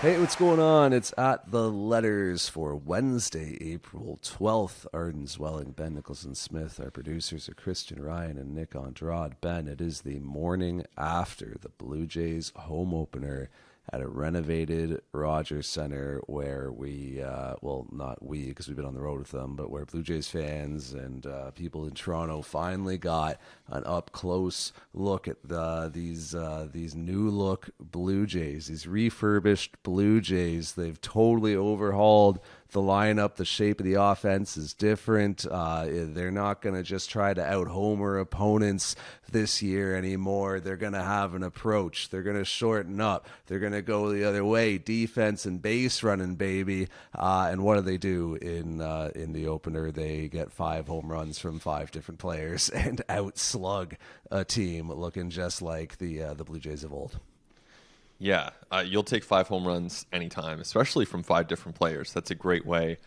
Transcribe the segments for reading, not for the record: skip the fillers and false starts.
Hey, what's going on? It's At the Letters for Wednesday, April 12th. Arden Zwelling, Ben Nicholson-Smith. Our producers are Christian Ryan and Nick Andrade. Ben, it is the morning after the Blue Jays home opener at a renovated Rogers Center where we, well, not we because we've been on the road with them, but where Blue Jays fans and people in Toronto finally got an up-close look at these new-look Blue Jays, these refurbished Blue Jays. They've totally overhauled the lineup. The shape of the offense is different. They're not going to just try to out-homer opponents this year anymore. They're going to have an approach. They're going to shorten up. They're going to go the other way, defense and base running, baby. And what do in the opener? They get 5 home runs from 5 different players and outslug a team looking just like the Blue Jays of old. Yeah, you'll take 5 home runs anytime, especially from 5 different players. That's a great way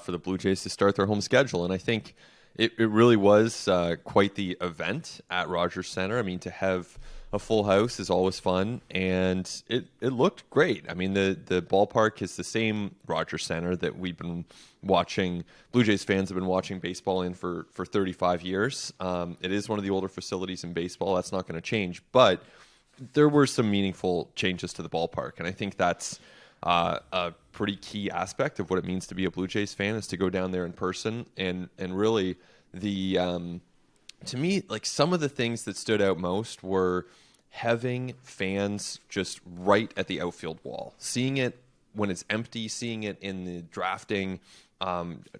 for the Blue Jays to start their home schedule. And I think it really was quite the event at Rogers Center. I mean, to have a full house is always fun, and it looked great. I mean, the ballpark is the same Rogers Center that we've been watching. Blue Jays fans have been watching baseball in for 35 years. It is one of the older facilities in baseball. That's not going to change, but there were some meaningful changes to the ballpark, and I think that's a pretty key aspect of what it means to be a Blue Jays fan, is to go down there in person. And really, to me, like, some of the things that stood out most were having fans just right at the outfield wall, seeing it when it's empty, seeing it in the drafting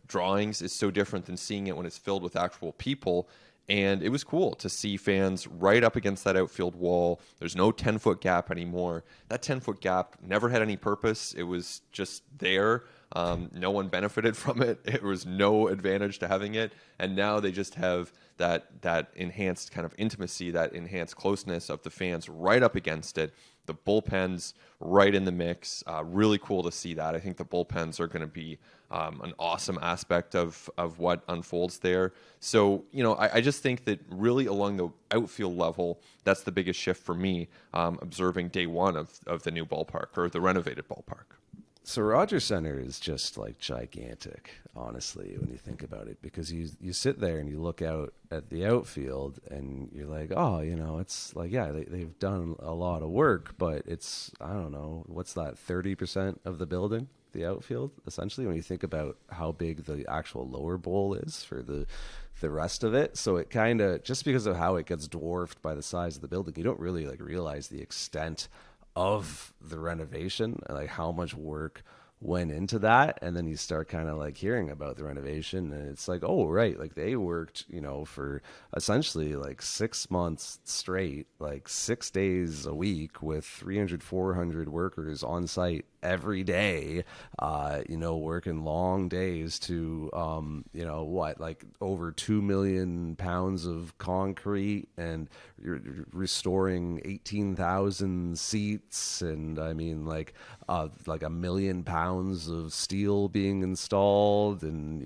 drawings is so different than seeing it when it's filled with actual people. And it was cool to see fans right up against that outfield wall. There's no 10-foot gap anymore. That 10-foot gap never had any purpose. It was just there. No one benefited from it. It was no advantage to having it. And now they just have that enhanced kind of intimacy, that enhanced closeness of the fans right up against it. The bullpens right in the mix. Really cool to see that. I think the bullpens are going to be an awesome aspect of what unfolds there. So, I just think that really along the outfield level, that's the biggest shift for me, observing day one of the new ballpark, or the renovated ballpark. So Rogers Center is just like gigantic, honestly, when you think about it, because you sit there and you look out at the outfield and you're like, oh, it's like, yeah, they've done a lot of work, but it's, I don't know, what's that, 30% of the building, the outfield, essentially, when you think about how big the actual lower bowl is for the rest of it. So it kind of, just because of how it gets dwarfed by the size of the building, you don't really realize the extent of the renovation, like how much work went into that. And then you start kind of hearing about the renovation, and it's like, oh, right, they worked for essentially 6 months straight, 6 days a week with 300-400 workers on site every day, working long days to over 2 million pounds of concrete, and you're restoring 18,000 seats, and I mean a million pounds of steel being installed, and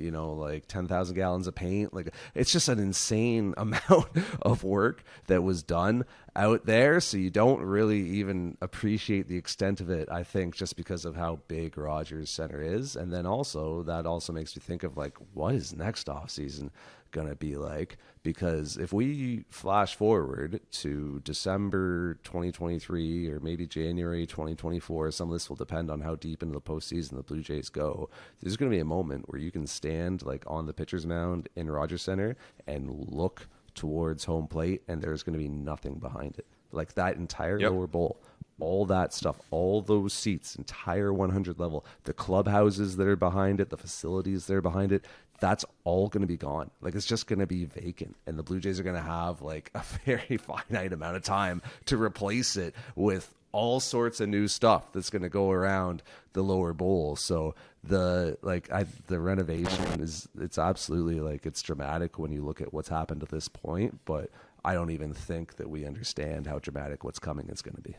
10,000 gallons of paint. It's just an insane amount of work that was done out there, so you don't really even appreciate the extent of it, I think, just because of how big Rogers Center is. And then also that also makes me think of what is next offseason gonna be like, because if we flash forward to December 2023 or maybe January 2024, some of this will depend on how deep into the postseason the Blue Jays go. There's gonna be a moment where you can stand on the pitcher's mound in Rogers Center and look towards home plate, and there's going to be nothing behind it. That entire lower bowl, all that stuff, all those seats, entire 100 level, the clubhouses that are behind it, the facilities that are behind it, that's all going to be gone. It's just going to be vacant, and the Blue Jays are going to have a very finite amount of time to replace it with all sorts of new stuff that's going to go around the lower bowl. So the renovation it's absolutely it's dramatic when you look at what's happened to this point, but I don't even think that we understand how dramatic what's coming is going to be.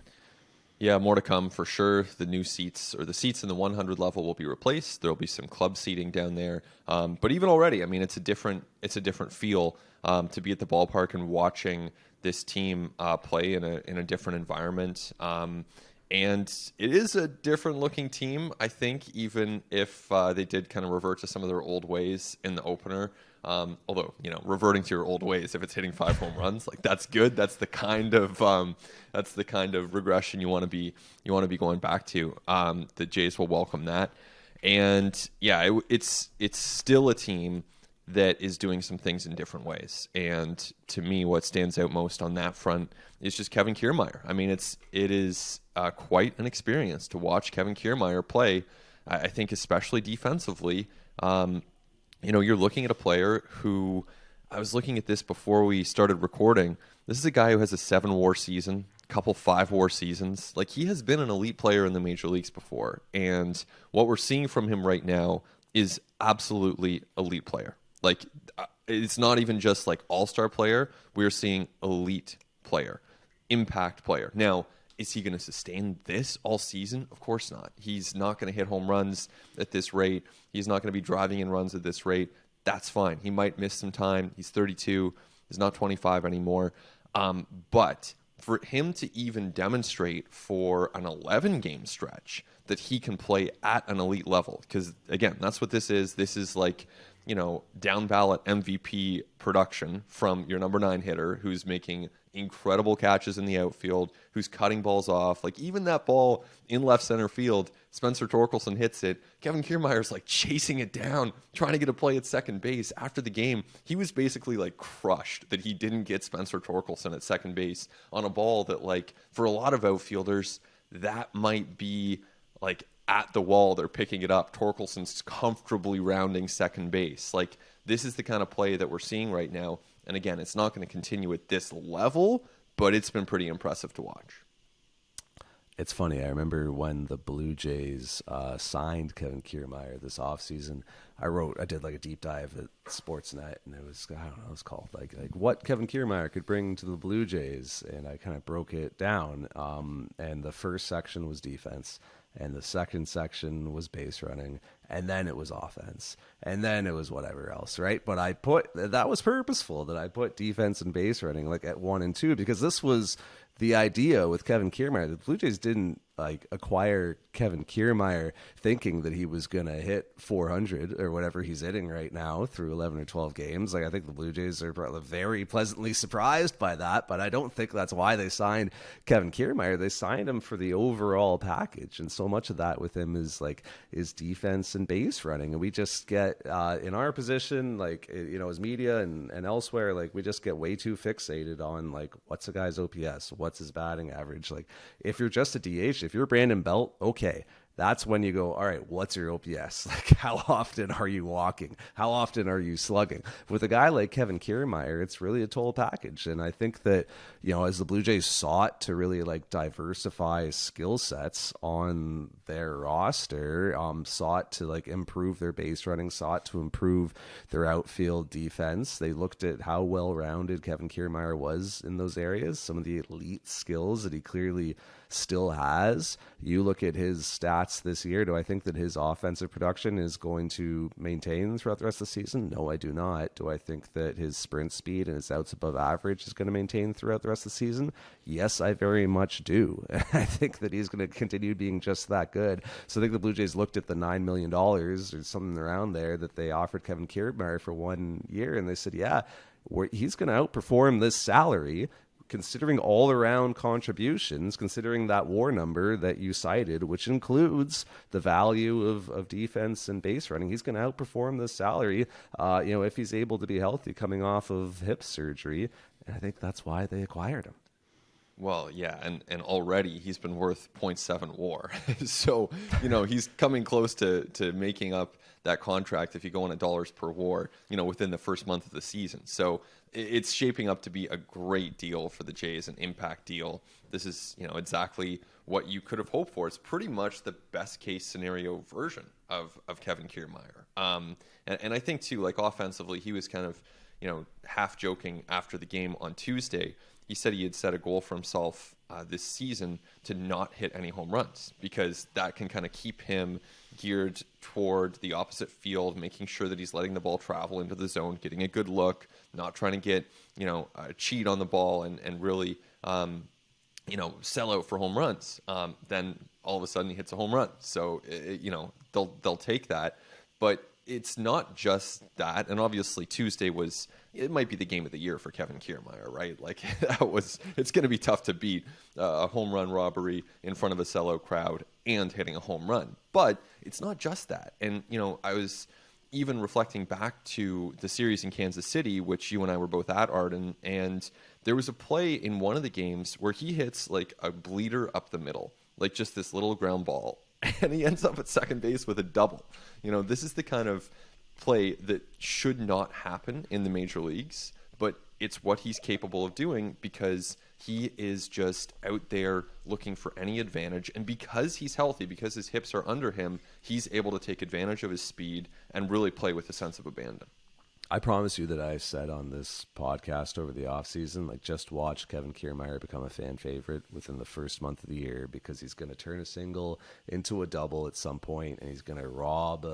Yeah, more to come for sure. The new seats, or the seats in the 100 level, will be replaced. There'll be some club seating down there. But even already, I mean, it's a different feel to be at the ballpark and watching this team play in a different environment. And it is a different looking team, I think, even if they did kind of revert to some of their old ways in the opener. Although, reverting to your old ways, if it's hitting 5 home runs, like that's good. That's the kind of regression you want to be going back to. The Jays will welcome that. And yeah, it's still a team that is doing some things in different ways. And to me, what stands out most on that front is just Kevin Kiermaier. I mean, it is quite an experience to watch Kevin Kiermaier play. I think especially defensively. You're looking at a player who, I was looking at this before we started recording. This is a guy who has a 7-WAR season, couple 5-WAR seasons. Like, he has been an elite player in the major leagues before. And what we're seeing from him right now is absolutely elite player. Like, it's not even just like all-star player. We're seeing elite player, impact player. Now, is he going to sustain this all season? Of course not. He's not going to hit home runs at this rate. He's not going to be driving in runs at this rate. That's fine. He might miss some time. He's 32. He's not 25 anymore. But for him to even demonstrate for an 11-game stretch that he can play at an elite level, because, again, that's what this is. This is like, down ballot MVP production from your number 9 hitter who's making incredible catches in the outfield, who's cutting balls off. Like, even that ball in left center field, Spencer Torkelson hits it. Kevin Kiermaier's like chasing it down, trying to get a play at second base. After the game, he was basically like crushed that he didn't get Spencer Torkelson at second base on a ball that, like, for a lot of outfielders, that might be like at the wall, they're picking it up. Torkelson's comfortably rounding second base. Like, this is the kind of play that we're seeing right now. And again, it's not going to continue at this level, but it's been pretty impressive to watch. It's funny. I remember when the Blue Jays signed Kevin Kiermaier this offseason, I did like a deep dive at Sportsnet, and it was, I don't know, it was called like what Kevin Kiermaier could bring to the Blue Jays, and I kind of broke it down. And the first section was defense, and the second section was base running, and then it was offense, and then it was whatever else, right? But that was purposeful, that I put defense and base running like at 1 and 2, because this was the idea with Kevin Kiermaier. The Blue Jays didn't like acquire Kevin Kiermaier thinking that he was going to hit 400 or whatever he's hitting right now through 11 or 12 games. Like, I think the Blue Jays are probably very pleasantly surprised by that, but I don't think that's why they signed Kevin Kiermaier. They signed him for the overall package, and so much of that with him is defense and base running. And we just get in our position, like, as media and elsewhere, like, we just get way too fixated on like, what's a guy's OPS, what's his batting average. Like, if you're just a DH, if you're Brandon Belt, okay, that's when you go, all right, what's your OPS? Like, how often are you walking? How often are you slugging? With a guy like Kevin Kiermaier, it's really a total package. And I think that, as the Blue Jays sought to really like diversify skill sets on their roster, sought to like improve their base running, sought to improve their outfield defense. They looked at how well-rounded Kevin Kiermaier was in those areas, some of the elite skills that he clearly still has. You look at his stats this year. Do I think that his offensive production is going to maintain throughout the rest of the season? No, I do not. Do I think that his sprint speed and his outs above average is going to maintain throughout the rest of the season? Yes, I very much do. I think that he's going to continue being just that good. So I think the Blue Jays looked at the $9 million or something around there that they offered Kevin Kiermaier for 1 year, and they said, yeah, he's going to outperform this salary, considering all-around contributions, considering that WAR number that you cited, which includes the value of defense and base running. He's going to outperform this salary, if he's able to be healthy coming off of hip surgery. And I think that's why they acquired him. Well, yeah, and already he's been worth 0.7 WAR. So, he's coming close to making up that contract if you go on a dollars per WAR, within the first month of the season. So it's shaping up to be a great deal for the Jays, an impact deal. This is, exactly what you could have hoped for. It's pretty much the best case scenario version of Kevin Kiermaier. And I think too, like, offensively, he was kind of, half joking after the game on Tuesday. He said he had set a goal for himself this season to not hit any home runs, because that can kind of keep him geared toward the opposite field, making sure that he's letting the ball travel into the zone, getting a good look, not trying to get, a cheat on the ball, and really, sell out for home runs, then all of a sudden he hits a home run. So, they'll take that. But it's not just that. And obviously it might be the game of the year for Kevin Kiermaier, right? Like it's going to be tough to beat a home run robbery in front of a sellout crowd and hitting a home run. But it's not just that. And, I was even reflecting back to the series in Kansas City, which you and I were both at, Arden, and there was a play in one of the games where he hits like a bleeder up the middle, like just this little ground ball, and he ends up at second base with a double. This is the kind of play that should not happen in the major leagues, but it's what he's capable of doing because he is just out there looking for any advantage. And because he's healthy, because his hips are under him, he's able to take advantage of his speed and really play with a sense of abandon. I promise you that I said on this podcast over the offseason, like, just watch Kevin Kiermaier become a fan favorite within the first month of the year, because he's going to turn a single into a double at some point, and he's going to rob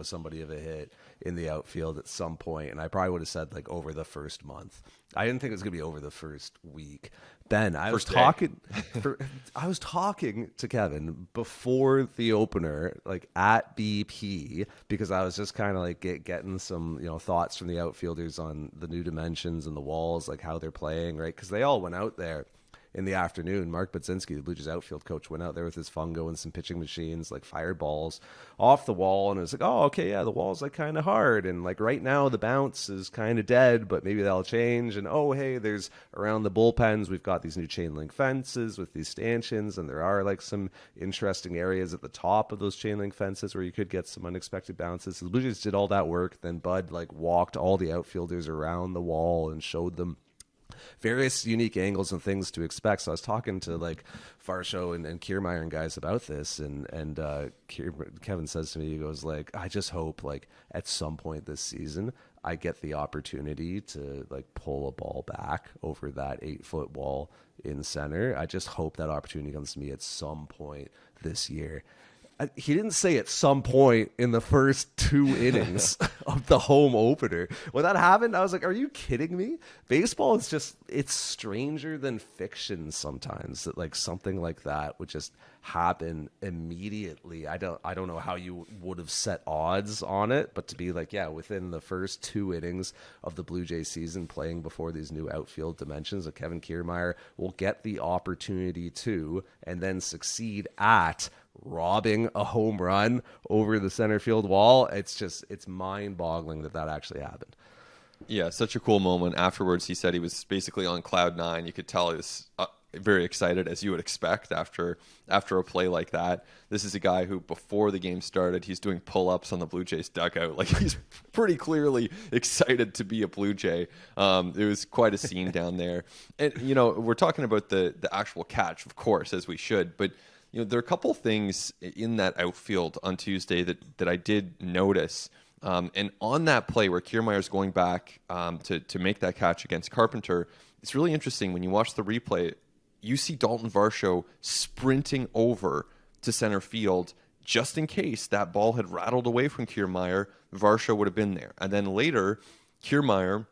somebody of a hit in the outfield at some point. And I probably would have said like over the first month. I didn't think it was going to be over the first week. Ben, I was talking to Kevin before the opener, like at BP, because I was just kind of like getting some, thoughts from the outfielders on the new dimensions and the walls, like how they're playing, right? Because they all went out there in the afternoon. Mark Budzinski, the Blue Jays outfield coach, went out there with his fungo and some pitching machines, like fired balls off the wall. And it was like, oh, okay, yeah, the wall's like kind of hard. And like right now the bounce is kind of dead, but maybe that'll change. And oh, hey, there's around the bullpens, we've got these new chain link fences with these stanchions. And there are like some interesting areas at the top of those chain link fences where you could get some unexpected bounces. So the Blue Jays did all that work. Then Bud like walked all the outfielders around the wall and showed them various unique angles and things to expect. So I was talking to like Varsho and Kiermaier and guys about this, and Kevin says to me, he goes like, I just hope like at some point this season I get the opportunity to like pull a ball back over that 8-foot wall in center. I just hope that opportunity comes to me at some point this year. He didn't say at some point in the first 2 innings of the home opener. When that happened, I was like, are you kidding me? Baseball is just, it's stranger than fiction sometimes, that like something like that would just happen immediately. I don't know how you would have set odds on it, but to be like, yeah, within the first 2 innings of the Blue Jays season, playing before these new outfield dimensions, that Kevin Kiermaier will get the opportunity to, and then succeed at robbing a home run over the center field wall. It's mind-boggling that actually happened. Yeah, such a cool moment. Afterwards, he said he was basically on cloud 9. You could tell he was very excited, as you would expect after a play like that. This is a guy who, before the game started, he's doing pull-ups on the Blue Jays dugout. Like, he's pretty clearly excited to be a Blue Jay. It was quite a scene down there. And, we're talking about the actual catch, of course, as we should, but there are a couple things in that outfield on Tuesday that I did notice. And on that play where Kiermaier's going back to make that catch against Carpenter, it's really interesting. When you watch the replay, you see Daulton Varsho sprinting over to center field just in case that ball had rattled away from Kiermaier. Varsho would have been there. And then later, Kiermaier,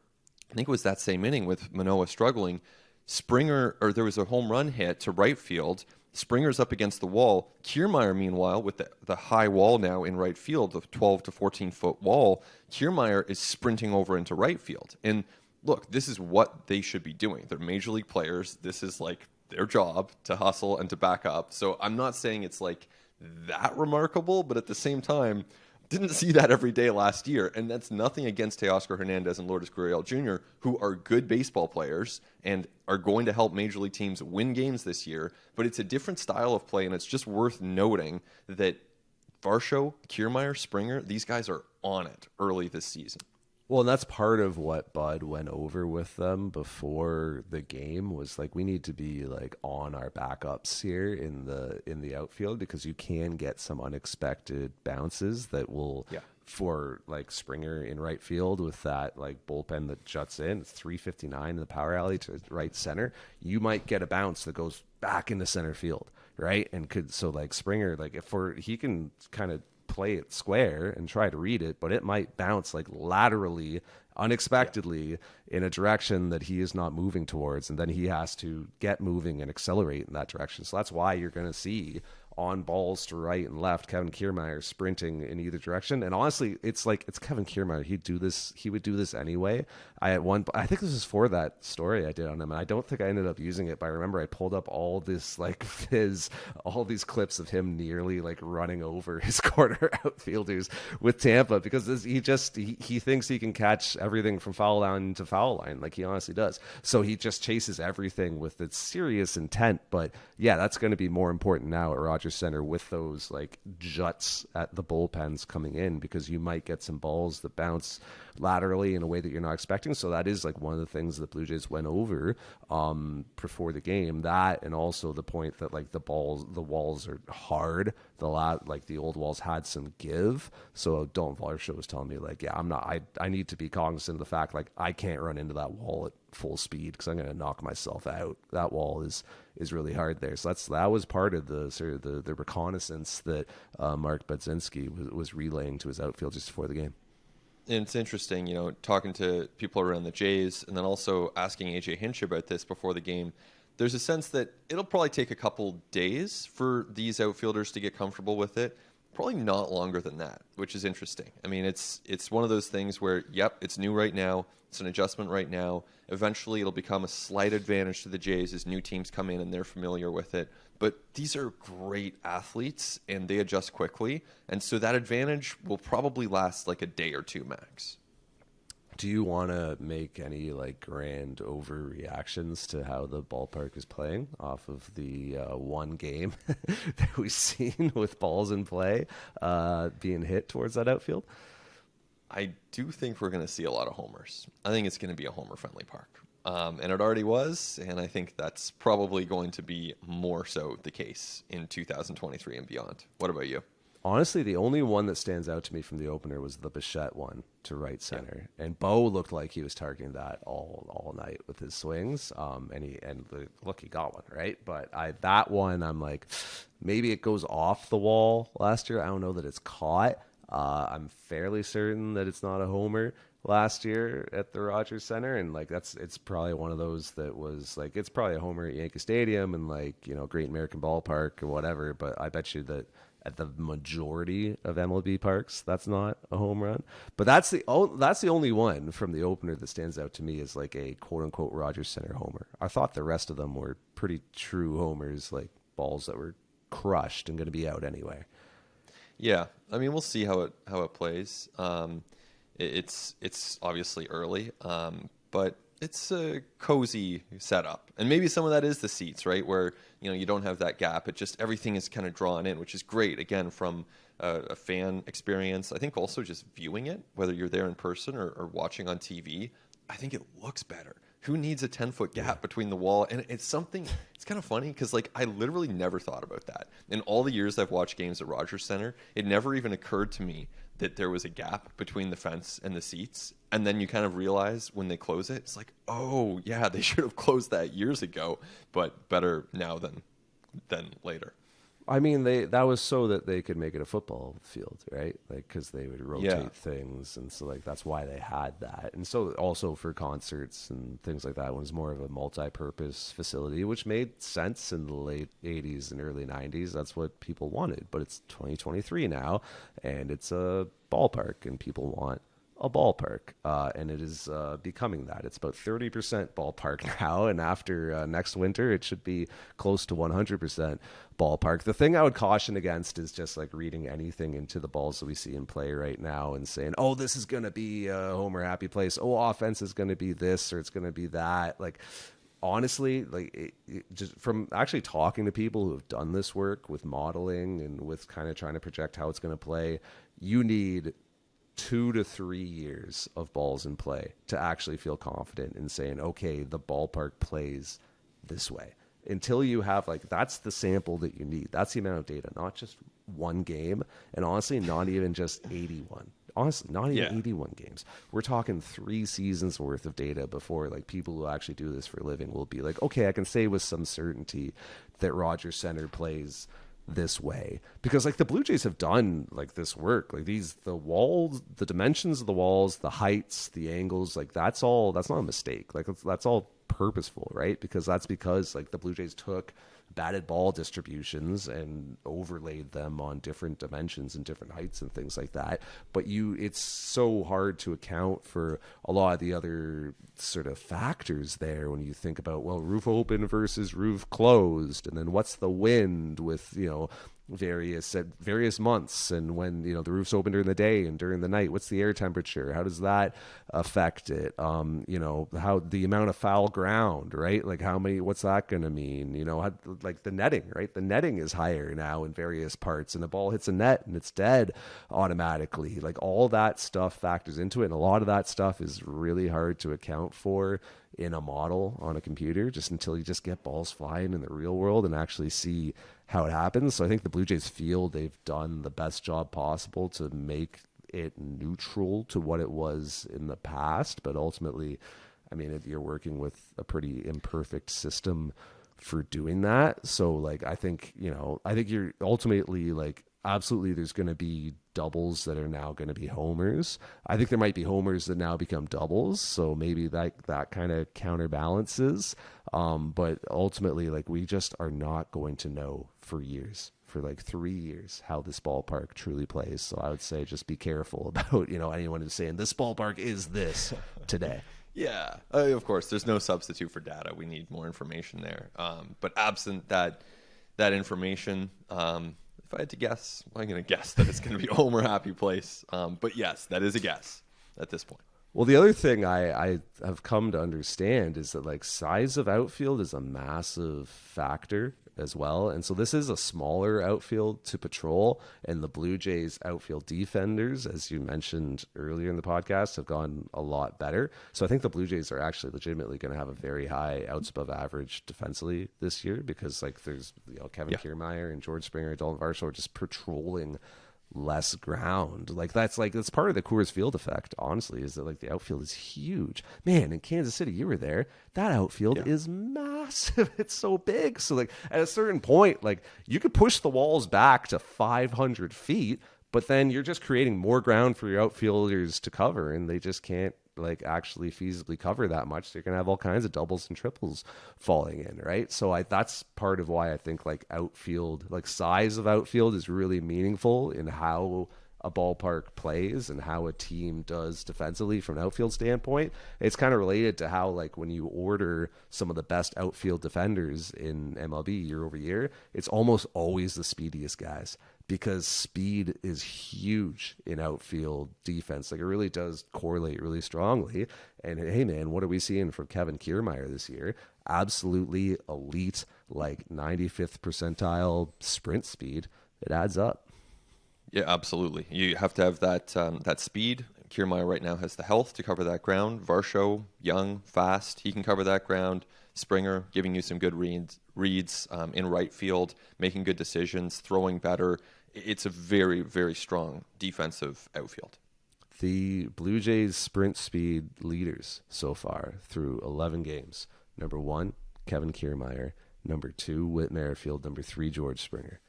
I think it was that same inning with Manoa struggling, there was a home run hit to right field. Springer's up against the wall. Kiermaier, meanwhile, with the high wall now in right field, the 12 to 14-foot wall, Kiermaier is sprinting over into right field. And look, this is what they should be doing. They're major league players. This is like their job, to hustle and to back up. So I'm not saying it's like that remarkable, but at the same time, didn't see that every day last year. And that's nothing against Teoscar Hernandez and Lourdes Gurriel Jr., who are good baseball players and are going to help major league teams win games this year. But it's a different style of play, and it's just worth noting that Varsho, Kiermaier, Springer, these guys are on it early this season. Well, and that's part of what Bud went over with them before the game, was like, we need to be like on our backups here in the outfield, because you can get some unexpected bounces that will, for like Springer in right field with that like bullpen that juts in. It's 359 in the power alley to right center. You might get a bounce that goes back into center field, right? And so like Springer, like he can kind of play it square and try to read it, but it might bounce like laterally, unexpectedly in a direction that he is not moving towards, and then he has to get moving and accelerate in that direction. So that's why you're going to see on balls to right and left Kevin Kiermaier sprinting in either direction. And honestly, it's Kevin Kiermaier. He would do this anyway. I think this is for that story I did on him, and I don't think I ended up using it, but I remember I pulled up all this like all these clips of him nearly like running over his corner outfielders with Tampa, because he thinks he can catch everything from foul line to foul line, like he honestly does. So he just chases everything with its serious intent. But yeah, that's going to be more important now at Rogers Center with those like juts at the bullpens coming in, because you might get some balls that bounce laterally in a way that you're not expecting. So that is like one of the things that Blue Jays went over before the game. That, and also the point that like the walls are hard. Like the old walls had some give. So Dalton Varsho was telling me like, yeah, I need to be cognizant of the fact like I can't run into that wall at full speed because I'm going to knock myself out. That wall is really hard there. So that was part of the sort of the reconnaissance that Mark Budzinski was relaying to his outfield just before the game. And it's interesting, talking to people around the Jays and then also asking AJ Hinch about this before the game. There's a sense that it'll probably take a couple days for these outfielders to get comfortable with it. Probably not longer than that, which is interesting. I mean, it's one of those things where, yep, it's new right now. It's an adjustment right now. Eventually, it'll become a slight advantage to the Jays as new teams come in and they're familiar with it. But these are great athletes, and they adjust quickly. And so that advantage will probably last like a day or two max. Do you want to make any like grand overreactions to how the ballpark is playing off of the one game that we've seen with balls in play being hit towards that outfield? I do think we're going to see a lot of homers. I think it's going to be a homer-friendly park. And it already was, and I think that's probably going to be more so the case in 2023 and beyond. What about you? Honestly, the only one that stands out to me from the opener was the Bassitt one to right center, and Bo looked like he was targeting that all night with his swings. He got one right, but that one I'm like, maybe it goes off the wall last year. I don't know that it's caught. I'm fairly certain that it's not a homer last year at the Rogers Center, and like it's probably one of those that was like it's probably a homer at Yankee Stadium and like Great American Ballpark or whatever. But I bet you that at the majority of MLB parks, that's not a home run. But that's the only one from the opener that stands out to me as like a quote unquote Rogers Center homer. I thought the rest of them were pretty true homers, like balls that were crushed and going to be out anyway. Yeah, I mean, we'll see how it plays. It's obviously early, but it's a cozy setup, and maybe some of that is the seats, right? Where you don't have that gap. It just everything is kind of drawn in, which is great. Again, from a fan experience, I think also just viewing it, whether you're there in person or watching on TV, I think it looks better. Who needs a 10-foot gap between the wall? And it's kind of funny because like I literally never thought about that. In all the years I've watched games at Rogers Center, it never even occurred to me that there was a gap between the fence and the seats. And then you kind of realize when they close it, it's like, oh yeah, they should have closed that years ago, but better now than later. I mean, that was so that they could make it a football field, right? Like, because they would rotate things, and so like that's why they had that. And so also for concerts and things like that, it was more of a multi-purpose facility, which made sense in the late '80s and early '90s. That's what people wanted. But it's 2023 now, and it's a ballpark, and people want a ballpark, and it is becoming that. It's about 30% ballpark now, and after next winter, it should be close to 100% ballpark. The thing I would caution against is just like reading anything into the balls that we see in play right now and saying, oh, this is going to be a homer happy place. Oh, offense is going to be this or it's going to be that. Like, honestly, like just from actually talking to people who have done this work with modeling and with kind of trying to project how it's going to play, you need 2 to 3 years of balls in play to actually feel confident in saying, okay, the ballpark plays this way. Until you have like, that's the sample that you need. That's the amount of data, not just one game. And honestly, not even just 81. Honestly, not even 81 games. We're talking 3 seasons worth of data before like people who actually do this for a living will be like, okay, I can say with some certainty that Rogers Center plays this way, because like the Blue Jays have done like this work, like the walls, the dimensions of the walls, the heights, the angles, like that's not a mistake. Like that's all purposeful, right? Because like the Blue Jays took batted ball distributions and overlaid them on different dimensions and different heights and things like that. But it's so hard to account for a lot of the other sort of factors there when you think about, well, roof open versus roof closed, and then what's the wind with, various months, and when the roof's open during the day and during the night, what's the air temperature, how does that affect it, how the amount of foul ground, right? Like what's that going to mean, like the netting, right? The netting is higher now in various parts, and the ball hits a net and it's dead automatically. Like all that stuff factors into it, and a lot of that stuff is really hard to account for in a model on a computer, just until you just get balls flying in the real world and actually see how it happens. So I think the Blue Jays feel they've done the best job possible to make it neutral to what it was in the past. But ultimately, I mean, you're working with a pretty imperfect system for doing that. So like, I think you're ultimately like, absolutely there's going to be doubles that are now going to be homers. I think there might be homers that now become doubles, so maybe that kind of counterbalances. But ultimately, like, we just are not going to know for like 3 years how this ballpark truly plays. So I would say just be careful about anyone who's saying this ballpark is this today. Yeah, of course, there's no substitute for data. We need more information there. But absent that information, if I had to guess, I'm going to guess that it's going to be a homer happy place. But yes, that is a guess at this point. Well, the other thing I have come to understand is that like size of outfield is a massive factor as well. And so this is a smaller outfield to patrol, and the Blue Jays outfield defenders, as you mentioned earlier in the podcast, have gone a lot better. So I think the Blue Jays are actually legitimately going to have a very high outs above average defensively this year, because like there's Kevin Kiermaier and George Springer and Dalton Varsho are just patrolling less ground. That's part of the Coors Field effect, honestly, is that like the outfield is huge. Man, in Kansas City, you were there, that outfield is massive. It's so big. So like at a certain point, like you could push the walls back to 500 feet, but then you're just creating more ground for your outfielders to cover, and they just can't like actually feasibly cover that much. So you're gonna have all kinds of doubles and triples falling in, right? So that's part of why I think like outfield, like size of outfield is really meaningful in how a ballpark plays and how a team does defensively from an outfield standpoint. It's kind of related to how like when you order some of the best outfield defenders in MLB year over year, it's almost always the speediest guys, because speed is huge in outfield defense. Like it really does correlate really strongly. And hey man, what are we seeing from Kevin Kiermaier this year? Absolutely elite, like 95th percentile sprint speed. It adds up. Yeah, absolutely. You have to have that speed. Kiermaier right now has the health to cover that ground. Varsho, young, fast, he can cover that ground. Springer giving you some good reads in right field, making good decisions, throwing better. It's a very, very strong defensive outfield. The Blue Jays sprint speed leaders so far through 11 games. Number 1, Kevin Kiermaier. Number 2, Whit Merrifield. Number 3, George Springer.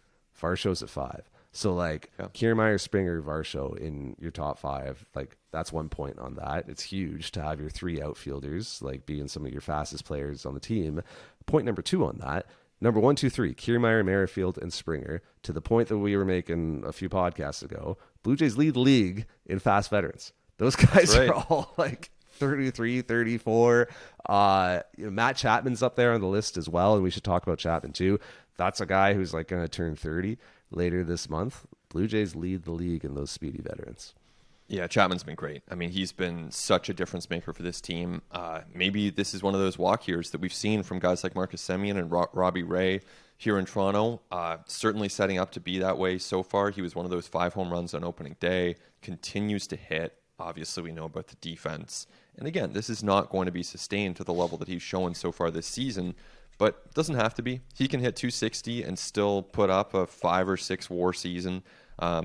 Varsho's at 5. So like Kiermaier, Springer, Varsho in your top 5, like that's 1 point on that. It's huge to have your 3 outfielders like being some of your fastest players on the team. Point number 2 on that. Number 1, 2, 3, Kiermaier, Merrifield, and Springer. To the point that we were making a few podcasts ago, Blue Jays lead the league in fast veterans. Those guys are all like 33, 34. Matt Chapman's up there on the list as well, and we should talk about Chapman too. That's a guy who's like going to turn 30 later this month. Blue Jays lead the league in those speedy veterans. Yeah, Chapman's been great. I mean, he's been such a difference maker for this team. Maybe this is one of those walk years that we've seen from guys like Marcus Semien and Robbie Ray here in Toronto. Certainly setting up to be that way so far. He was one of those 5 home runs on opening day. Continues to hit. Obviously, we know about the defense. And again, this is not going to be sustained to the level that he's shown so far this season. But it doesn't have to be. He can hit 260 and still put up a 5 or 6 WAR season.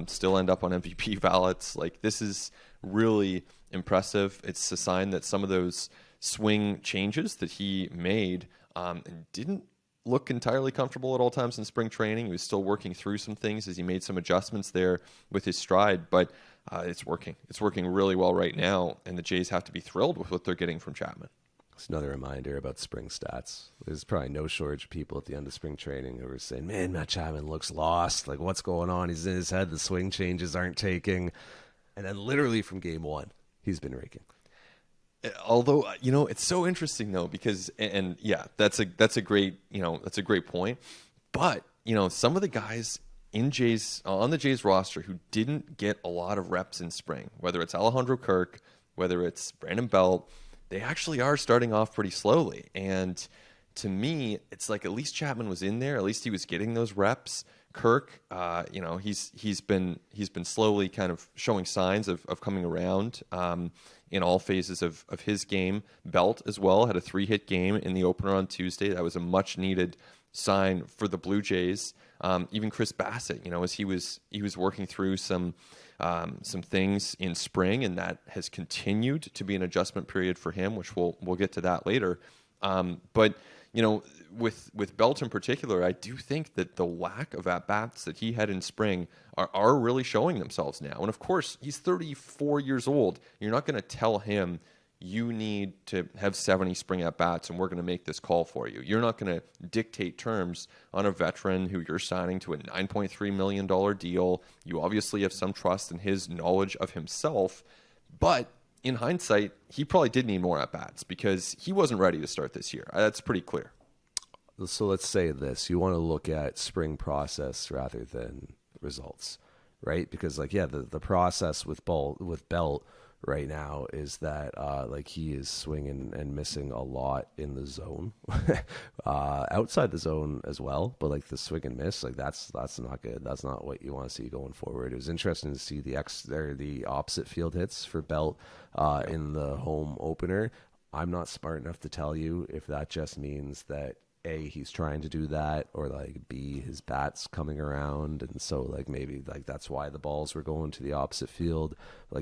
Still end up on MVP ballots. Like, this is really impressive. It's a sign that some of those swing changes that he made and didn't look entirely comfortable at all times in spring training. He was still working through some things as he made some adjustments there with his stride, but it's working. It's working really well right now, and the Jays have to be thrilled with what they're getting from Chapman. It's another reminder about spring stats. There's probably no shortage of people at the end of spring training who were saying, man, Matt Chapman looks lost. Like, what's going on? He's in his head. The swing changes aren't taking. And then literally from game one, he's been raking. Although, it's so interesting though, because, and yeah, that's a great, that's a great point. But, some of the guys on the Jays roster who didn't get a lot of reps in spring, whether it's Alejandro Kirk, whether it's Brandon Belt, they actually are starting off pretty slowly. And to me, it's like at least Chapman was in there. At least he was getting those reps. Kirk, he's been slowly kind of showing signs of coming around in all phases of his game. Belt as well had a 3-hit game in the opener on Tuesday. That was a much needed sign for the Blue Jays. Even Chris Bassitt, as he was working through some things in spring, and that has continued to be an adjustment period for him, which we'll get to that later. But with Belt in particular, I do think that the lack of at-bats that he had in spring are really showing themselves now. And of course, he's 34 years old. You're not going to tell him you need to have 70 spring at-bats and we're going to make this call for you. You're not going to dictate terms on a veteran who you're signing to a $9.3 million deal. You obviously have some trust in his knowledge of himself, but in hindsight, he probably did need more at-bats because he wasn't ready to start this year. That's pretty clear. So let's say this. You want to look at spring process rather than results, right? Because, the process with Belt right now is that he is swinging and missing a lot in the zone, outside the zone as well. But the swing and miss, that's not good. That's not what you want to see going forward. It was interesting to see the opposite field hits for Belt in the home opener. I'm not smart enough to tell you if that just means that A, he's trying to do that, or B, his bat's coming around, and so maybe that's why the balls were going to the opposite field.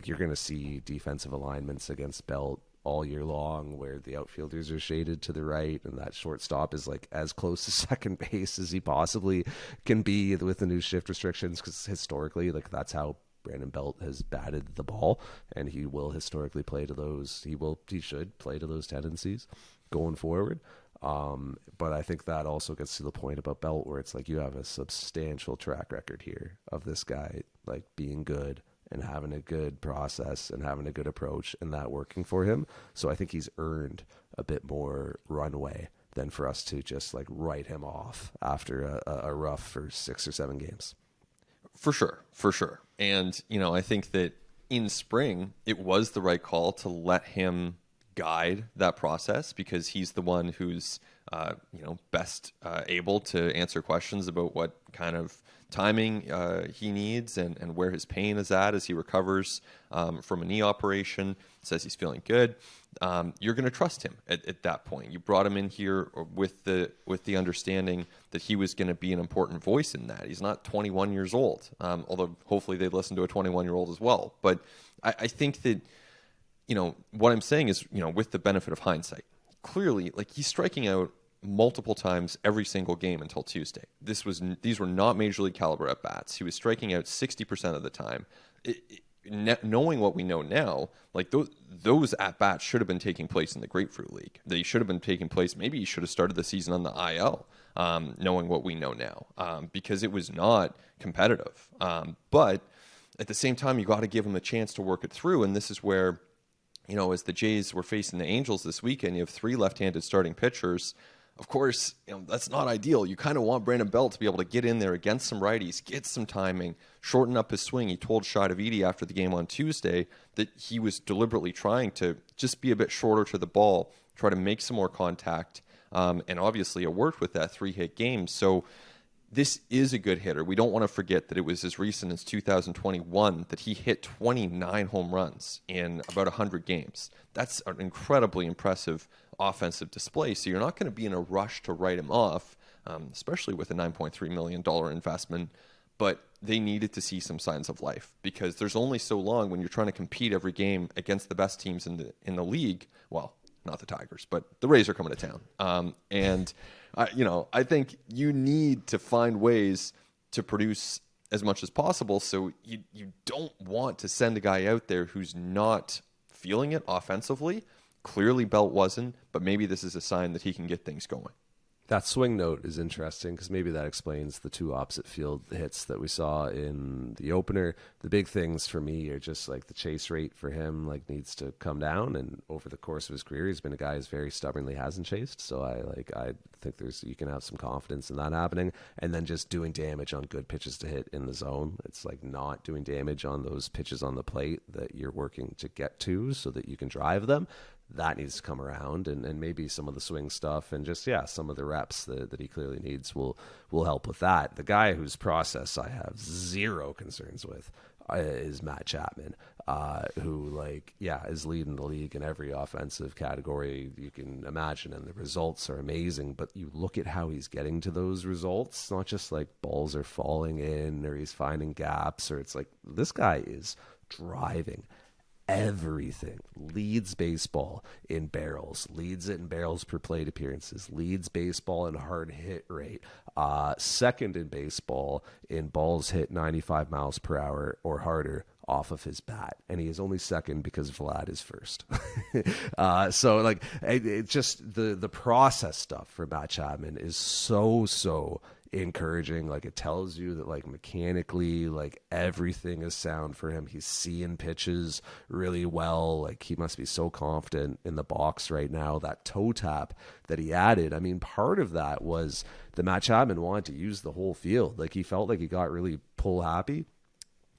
You're going to see defensive alignments against Belt all year long where the outfielders are shaded to the right, and that shortstop is as close to second base as he possibly can be with the new shift restrictions, because historically that's how Brandon Belt has batted the ball, and he will historically play to those. He should play to those tendencies going forward. But I think that also gets to the point about Belt where it's you have a substantial track record here of this guy being good and having a good process and having a good approach and that working for him. So I think he's earned a bit more runway than for us to just write him off after a rough for 6 or 7 games. For sure. And, I think that in spring, it was the right call to let him guide that process because he's the one who's, best able to answer questions about what kind of timing he needs and where his pain is at as he recovers from a knee operation. Says he's feeling good. You're going to trust him at that point. You brought him in here with the understanding that he was going to be an important voice in that. He's not 21 years old, although hopefully they listen to a 21-year-old as well. But I think that, what I'm saying is, with the benefit of hindsight, clearly, he's striking out multiple times every single game until Tuesday. These were not major league caliber at bats. He was striking out 60% of the time. Knowing what we know now, those at bats should have been taking place in the Grapefruit League. They should have been taking place. Maybe he should have started the season on the IL, knowing what we know now, because it was not competitive. But at the same time, you got to give him a chance to work it through. And this is where, as the Jays were facing the Angels this weekend, you have 3 left-handed starting pitchers. Of course, that's not ideal. You kind of want Brandon Belt to be able to get in there against some righties, get some timing, shorten up his swing. He told Shadavidi after the game on Tuesday that he was deliberately trying to just be a bit shorter to the ball, try to make some more contact, and obviously it worked with that 3-hit game. So this is a good hitter. We don't want to forget that it was as recent as 2021 that he hit 29 home runs in about 100 games. That's an incredibly impressive offensive display. So you're not going to be in a rush to write him off, especially with a $9.3 million investment. But they needed to see some signs of life because there's only so long when you're trying to compete every game against the best teams in the league. Well, not the Tigers, but the Rays are coming to town. I think you need to find ways to produce as much as possible. So you don't want to send a guy out there who's not feeling it offensively. Clearly Belt wasn't, but maybe this is a sign that he can get things going. That swing note is interesting because maybe that explains the two opposite field hits that we saw in the opener. The big things for me are just like the chase rate for him needs to come down, and over the course of his career he's been a guy who's very stubbornly hasn't chased. So I think you can have some confidence in that happening, and then just doing damage on good pitches to hit in the zone. It's like not doing damage on those pitches on the plate that you're working to get to so that you can drive them. That needs to come around, and maybe some of the swing stuff and just, some of the reps that he clearly needs will help with that. The guy whose process I have zero concerns with is Matt Chapman, who is leading the league in every offensive category you can imagine, and the results are amazing. But you look at how he's getting to those results, it's not just like balls are falling in or he's finding gaps, or it's like this guy is driving everything. Leads baseball in barrels, leads it in barrels per plate appearances, leads baseball in hard hit rate, second in baseball in balls hit 95 miles per hour or harder off of his bat, and he is only second because Vlad is first. It just the process stuff for Matt Chapman is so encouraging. It tells you that mechanically everything is sound for him. He's seeing pitches really well. He must be so confident in the box right now. That toe tap that he added, I mean, part of that was the Matt Chapman wanted to use the whole field. He felt like he got really pull happy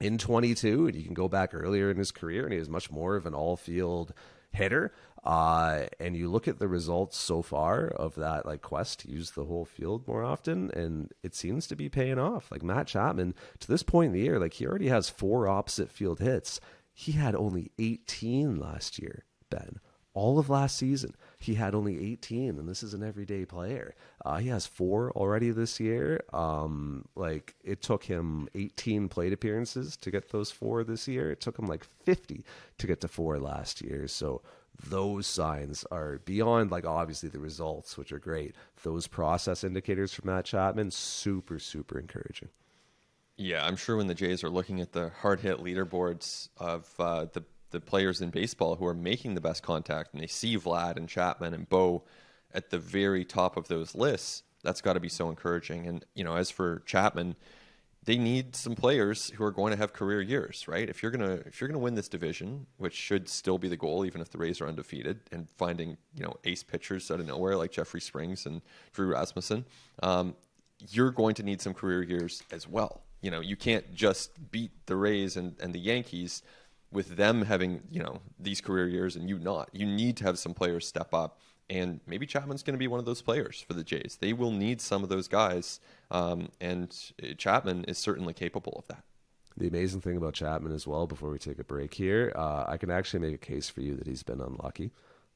in 22, and you can go back earlier in his career and he was much more of an all field hitter. And you look at the results so far of that quest to use the whole field more often, and it seems to be paying off. Matt Chapman, to this point in the year, he already has 4 opposite field hits. He had only 18 last year, Ben. All of last season, he had only 18, and this is an everyday player. He has 4 already this year. It took him 18 plate appearances to get those 4 this year. It took him 50 to get to 4 last year. So those signs are beyond obviously the results, which are great. Those process indicators for Matt Chapman, super encouraging. Yeah, I'm sure when the Jays are looking at the hard hit leaderboards of the players in baseball who are making the best contact, and they see Vlad and Chapman and Bo at the very top of those lists, that's got to be so encouraging. And as for Chapman, they need some players who are going to have career years, right? If you're gonna win this division, which should still be the goal, even if the Rays are undefeated, and finding ace pitchers out of nowhere like Jeffrey Springs and Drew Rasmussen, you're going to need some career years as well. You can't just beat the Rays and the Yankees with them having these career years and you not. You need to have some players step up, and maybe Chapman's going to be one of those players for the Jays. They will need some of those guys, and Chapman is certainly capable of that. The amazing thing about Chapman as well, before we take a break here, I can actually make a case for you that he's been unlucky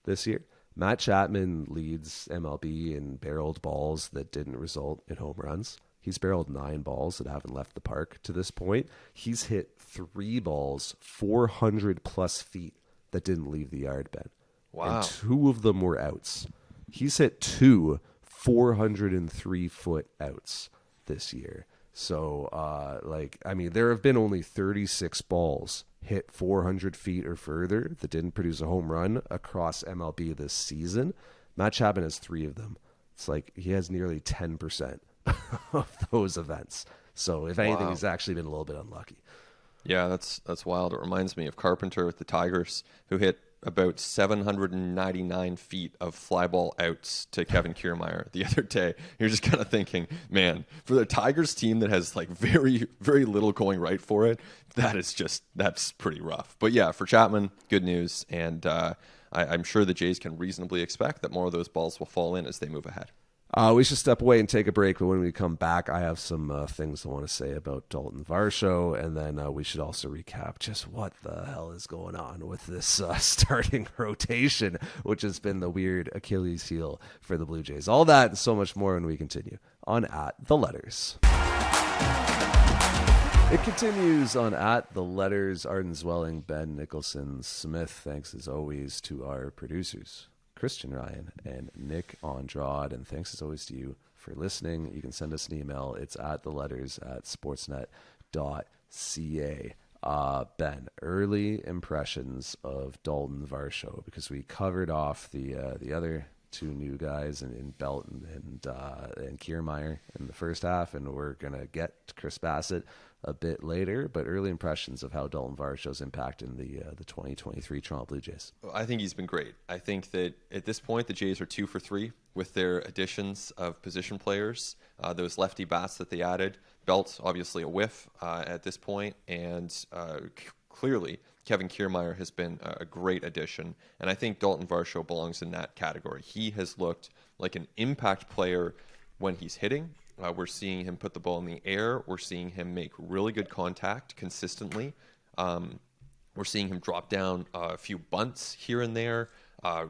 this year. Matt Chapman leads MLB in barreled balls that didn't result in home runs. He's barreled 9 balls that haven't left the park to this point. He's hit 3 balls 400 plus feet that didn't leave the yard, Ben. Wow. And 2 of them were outs. He's hit 2 403-foot outs this year. So, there have been only 36 balls hit 400 feet or further that didn't produce a home run across MLB this season. Matt Chapman has 3 of them. It's he has nearly 10% of those events. So if anything, Wow. he's actually been a little bit unlucky. Yeah, that's wild. It reminds me of Carpenter with the Tigers, who hit about 799 feet of fly ball outs to Kevin Kiermaier the other day. You're just kind of thinking, man, for the Tigers team that has very, very little going right for it, that's pretty rough. But yeah, for Chapman, good news. And I'm sure the Jays can reasonably expect that more of those balls will fall in as they move ahead. We should step away and take a break, but when we come back, I have some things I want to say about Daulton Varsho, and then we should also recap just what the hell is going on with this starting rotation, which has been the weird Achilles heel for the Blue Jays. All that and so much more when we continue on At The Letters. It continues on At The Letters. Arden Zwelling, Ben Nicholson Smith. Thanks as always to our producers, Christian Ryan, and Nick Andrade. And thanks as always to you for listening. You can send us an email. It's at the letters at sportsnet.ca. Ben, early impressions of Daulton Varsho, because we covered off the other two new guys in Belton and Kiermaier in the first half, and we're gonna get to Chris Bassitt a bit later. But early impressions of how Daulton Varsho's impacting the 2023 Toronto Blue Jays. I think he's been great. I think that at this point the Jays are 2 for 3 with their additions of position players. Those lefty bats that they added. Belt, obviously a whiff at this point, and clearly Kevin Kiermaier has been a great addition, and I think Daulton Varsho belongs in that category. He has looked like an impact player when he's hitting. We're seeing him put the ball in the air. We're seeing him make really good contact consistently. We're seeing him drop down a few bunts here and there.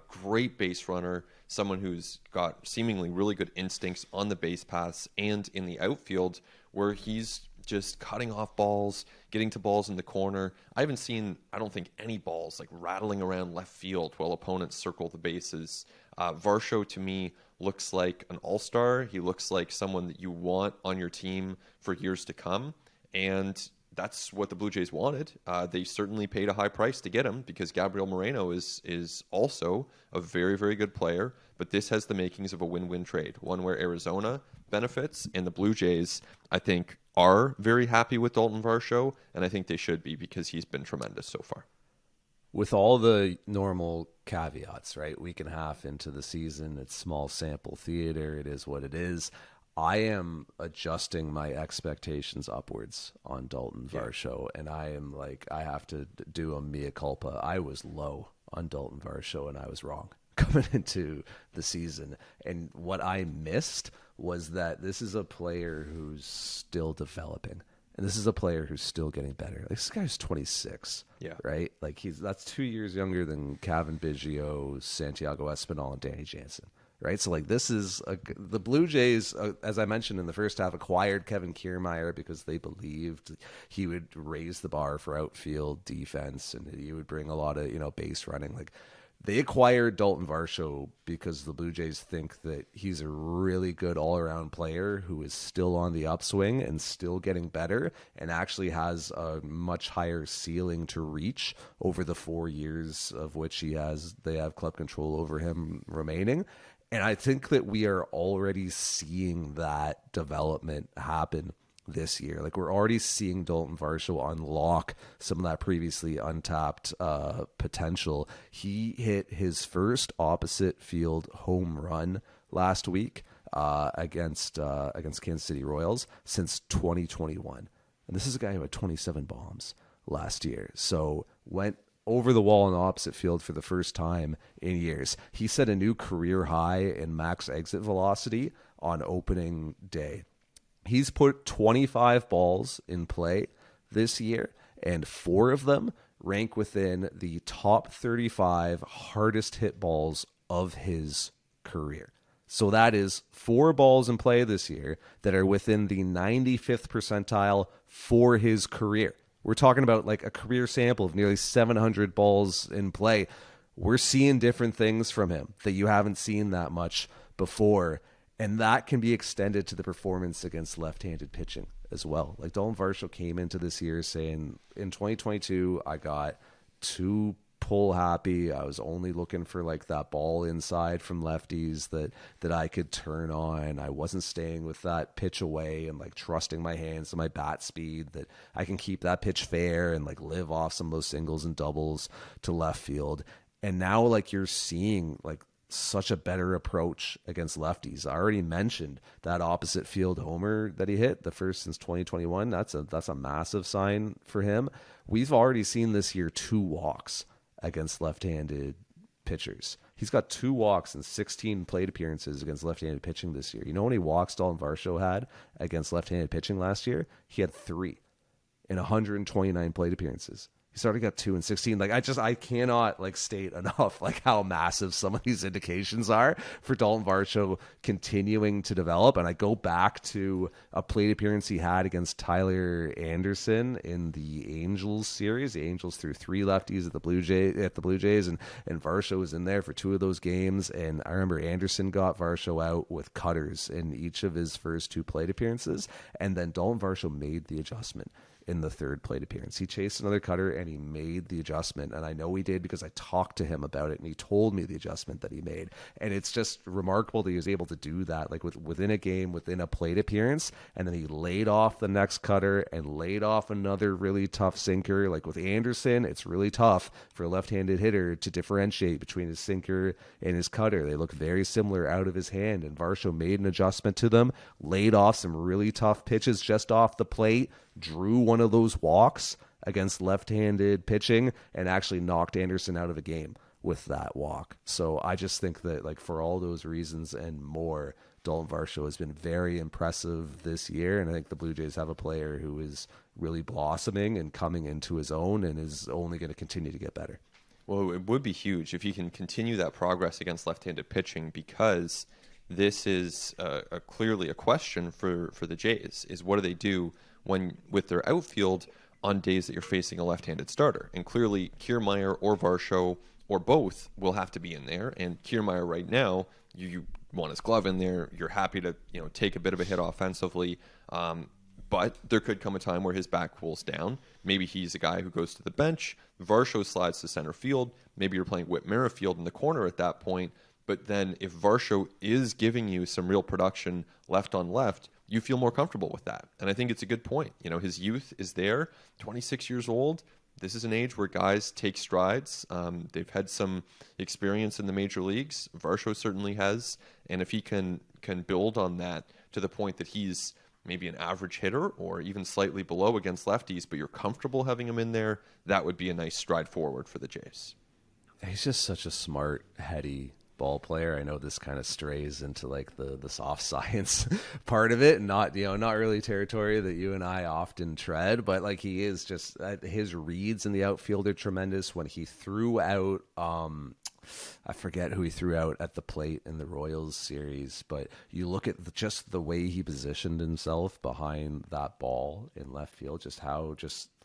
Great base runner, someone who's got seemingly really good instincts on the base paths and in the outfield, where he's just cutting off balls, getting to balls in the corner. I haven't seen, I don't think, any balls like rattling around left field while opponents circle the bases. Varsho, to me, looks like an all-star. He looks like someone that you want on your team for years to come. And that's what the Blue Jays wanted. They certainly paid a high price to get him, because Gabriel Moreno is also a very, very good player. But this has the makings of a win-win trade, one where Arizona benefits, and the Blue Jays, I think, are very happy with Daulton Varsho, and I think they should be, because he's been tremendous so far. With all the normal caveats, right? Week and a half into the season, it's small sample theater. It is what it is. I am adjusting my expectations upwards on Daulton Varsho, and I am like, I have to do a mea culpa. I was low on Daulton Varsho, and I was wrong coming into the season. And what I missed was that this is a player who's still developing. And this is a player who's still getting better. Like, this guy's 26, right? Like, that's 2 years younger than Kevin Biggio, Santiago Espinal, and Danny Jansen, right? So, like, this is the Blue Jays, as I mentioned in the first half, acquired Kevin Kiermaier because they believed he would raise the bar for outfield defense, and he would bring a lot of, base running. Like, they acquired Daulton Varsho because the Blue Jays think that he's a really good all-around player who is still on the upswing and still getting better, and actually has a much higher ceiling to reach over the 4 years of which they have club control over him remaining. And I think that we are already seeing that development happen this year. Like, we're already seeing Daulton Varsho unlock some of that previously untapped potential. He hit his first opposite field home run last week against Kansas City Royals since 2021. And this is a guy who had 27 bombs last year. So went over the wall in the opposite field for the first time in years. He set a new career high in max exit velocity on opening day. He's put 25 balls in play this year, and 4 of them rank within the top 35 hardest hit balls of his career. So that is 4 balls in play this year that are within the 95th percentile for his career. We're talking about like a career sample of nearly 700 balls in play. We're seeing different things from him that you haven't seen that much before. And that can be extended to the performance against left-handed pitching as well. Like, Daulton Varsho came into this year saying, in 2022, I got too pull happy. I was only looking for like that ball inside from lefties that I could turn on. I wasn't staying with that pitch away and like trusting my hands and my bat speed that I can keep that pitch fair and like live off some of those singles and doubles to left field. And now like you're seeing like such a better approach against lefties. I already mentioned that opposite field homer that he hit, the first since 2021. That's a massive sign for him. We've already seen this year 2 walks against left-handed pitchers. He's got 2 walks in 16 plate appearances against left-handed pitching this year. You know how many walks Daulton Varsho had against left-handed pitching last year? He had 3 in 129 plate appearances. He's already got 2 and 16. Like I cannot like state enough like how massive some of these indications are for Daulton Varsho continuing to develop. And I go back to a plate appearance he had against Tyler Anderson in the Angels series. The Angels threw 3 lefties at the Blue Jays, and Varsho was in there for 2 of those games. And I remember Anderson got Varsho out with cutters in each of his first 2 plate appearances, and then Daulton Varsho made the adjustment in the 3rd plate appearance. He chased another cutter and he made the adjustment. And I know he did because I talked to him about it and he told me the adjustment that he made. And it's just remarkable that he was able to do that, like within a game, within a plate appearance. And then he laid off the next cutter and laid off another really tough sinker. Like with Anderson, it's really tough for a left-handed hitter to differentiate between his sinker and his cutter. They look very similar out of his hand. And Varsho made an adjustment to them, laid off some really tough pitches just off the plate, drew one of those walks against left-handed pitching, and actually knocked Anderson out of the game with that walk. So I just think that, like, for all those reasons and more, Daulton Varsho has been very impressive this year, and I think the Blue Jays have a player who is really blossoming and coming into his own and is only going to continue to get better. Well, it would be huge if he can continue that progress against left-handed pitching, because this is clearly a question for the Jays, is what do they do when with their outfield on days that you're facing a left-handed starter? And clearly Kiermaier or Varsho or both will have to be in there. And Kiermaier right now, you want his glove in there. You're happy to take a bit of a hit offensively. But there could come a time where his back cools down. Maybe he's a guy who goes to the bench. Varsho slides to center field. Maybe you're playing Whit Merrifield in the corner at that point. But then if Varsho is giving you some real production left on left, you feel more comfortable with that. And I think it's a good point. His youth is there, 26 years old. This is an age where guys take strides. They've had some experience in the major leagues. Varsho certainly has. And if he can build on that to the point that he's maybe an average hitter or even slightly below against lefties, but you're comfortable having him in there, that would be a nice stride forward for the Jays. He's just such a smart, heady ball player. I know this kind of strays into like the soft science part of it, and not really territory that you and I often tread, but like he is just his reads in the outfield are tremendous. When he threw out I forget who he threw out at the plate in the Royals series, but you look at just the way he positioned himself behind that ball in left field, just how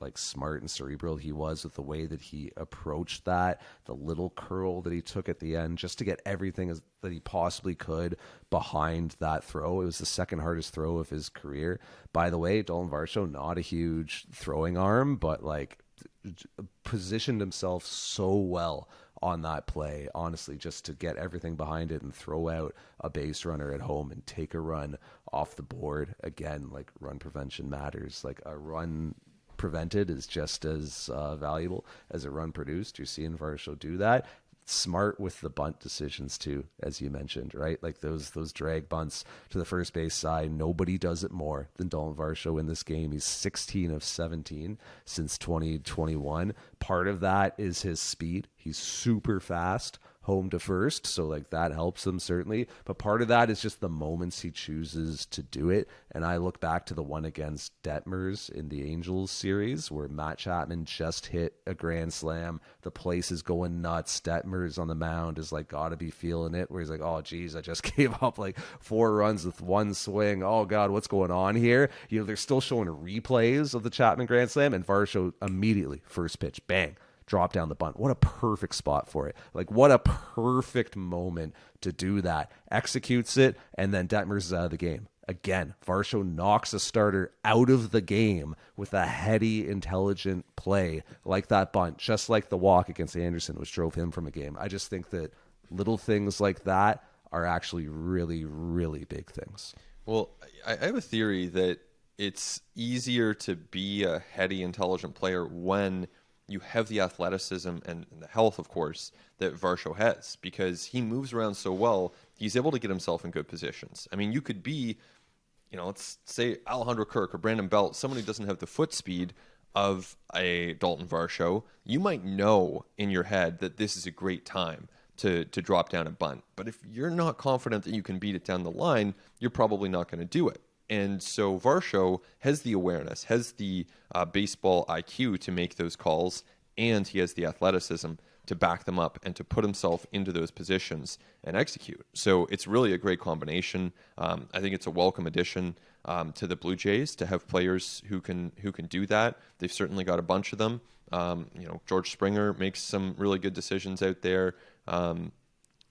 like smart and cerebral he was with the way that he approached that, the little curl that he took at the end just to get everything that he possibly could behind that throw. It was the 2nd hardest throw of his career. By the way, Daulton Varsho, not a huge throwing arm, but like positioned himself so well on that play, honestly, just to get everything behind it and throw out a base runner at home and take a run off the board. Again, like, run prevention matters. Like, a run prevented is just as valuable as a run produced. You're seeing Varsho do that. Smart with the bunt decisions too, as you mentioned, right? Like those drag bunts to the first base side. Nobody does it more than Daulton Varsho in this game. He's 16 of 17 since 2021. Part of that is his speed. He's super fast home to first, so like that helps him certainly, but part of that is just the moments he chooses to do it. And I look back to the one against Detmers in the Angels series where Matt Chapman just hit a grand slam, the place is going nuts, Detmers on the mound is like gotta be feeling it, where he's like, oh geez, I just gave up like 4 runs with one swing, oh god, what's going on here? They're still showing replays of the Chapman grand slam, and Varsho immediately first pitch, bang, drop down the bunt. What a perfect spot for it. Like, what a perfect moment to do that. Executes it, and then Detmers is out of the game. Again, Varsho knocks a starter out of the game with a heady, intelligent play like that bunt, just like the walk against Anderson, which drove him from a game. I just think that little things like that are actually really, really big things. Well, I have a theory that it's easier to be a heady, intelligent player when you have the athleticism and the health, of course, that Varsho has, because he moves around so well. He's able to get himself in good positions. I mean, you could be, let's say Alejandro Kirk or Brandon Belt, someone who doesn't have the foot speed of a Daulton Varsho. You might know in your head that this is a great time to drop down a bunt. But if you're not confident that you can beat it down the line, you're probably not going to do it. And so Varsho has the awareness, has the baseball IQ to make those calls, and he has the athleticism to back them up and to put himself into those positions and execute. So it's really a great combination. I think it's a welcome addition to the Blue Jays to have players who can do that. They've certainly got a bunch of them. George Springer makes some really good decisions out there.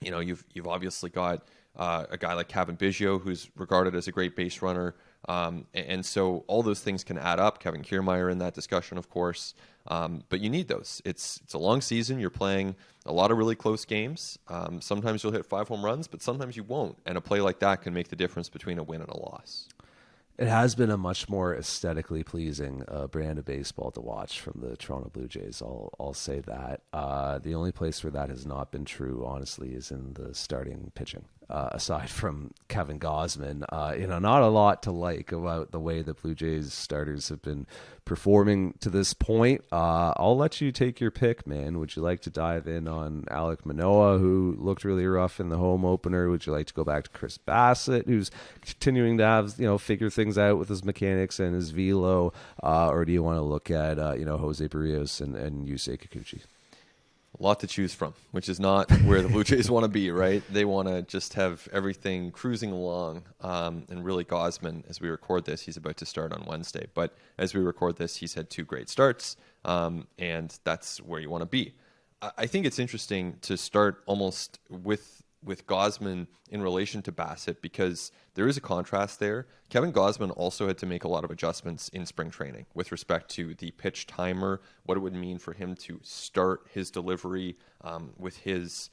You've obviously got a guy like Kevin Biggio, who's regarded as a great base runner. And so all those things can add up. Kevin Kiermaier in that discussion, of course. But you need those. It's a long season. You're playing a lot of really close games. Sometimes you'll hit 5 home runs, but sometimes you won't. And a play like that can make the difference between a win and a loss. It has been a much more aesthetically pleasing brand of baseball to watch from the Toronto Blue Jays. I'll say that. The only place where that has not been true, honestly, is in the starting pitching. Aside from Kevin Gausman, not a lot to like about the way the Blue Jays starters have been performing to this point. I'll let you take your pick, man. Would you like to dive in on Alec Manoa, who looked really rough in the home opener? Would you like to go back to Chris Bassitt, who's continuing to have, figure things out with his mechanics and his velo? Or do you want to look at, Jose Berrios and Yusei Kikuchi? A lot to choose from, which is not where the Blue Jays want to be, right? They want to just have everything cruising along. And really, Gausman, as we record this, he's about to start on Wednesday. But as we record this, he's had 2 great starts, and that's where you want to be. I think it's interesting to start almost with Gausman in relation to Bassitt, because there is a contrast there. Kevin Gausman also had to make a lot of adjustments in spring training with respect to the pitch timer, what it would mean for him to start his delivery with his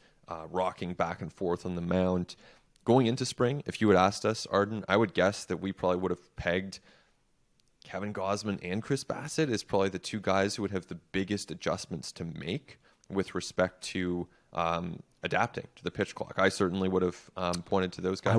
rocking back and forth on the mound. Going into spring, if you had asked us, Arden, I would guess that we probably would have pegged Kevin Gausman and Chris Bassitt as probably the 2 guys who would have the biggest adjustments to make with respect to adapting to the pitch clock. I certainly would have pointed to those guys.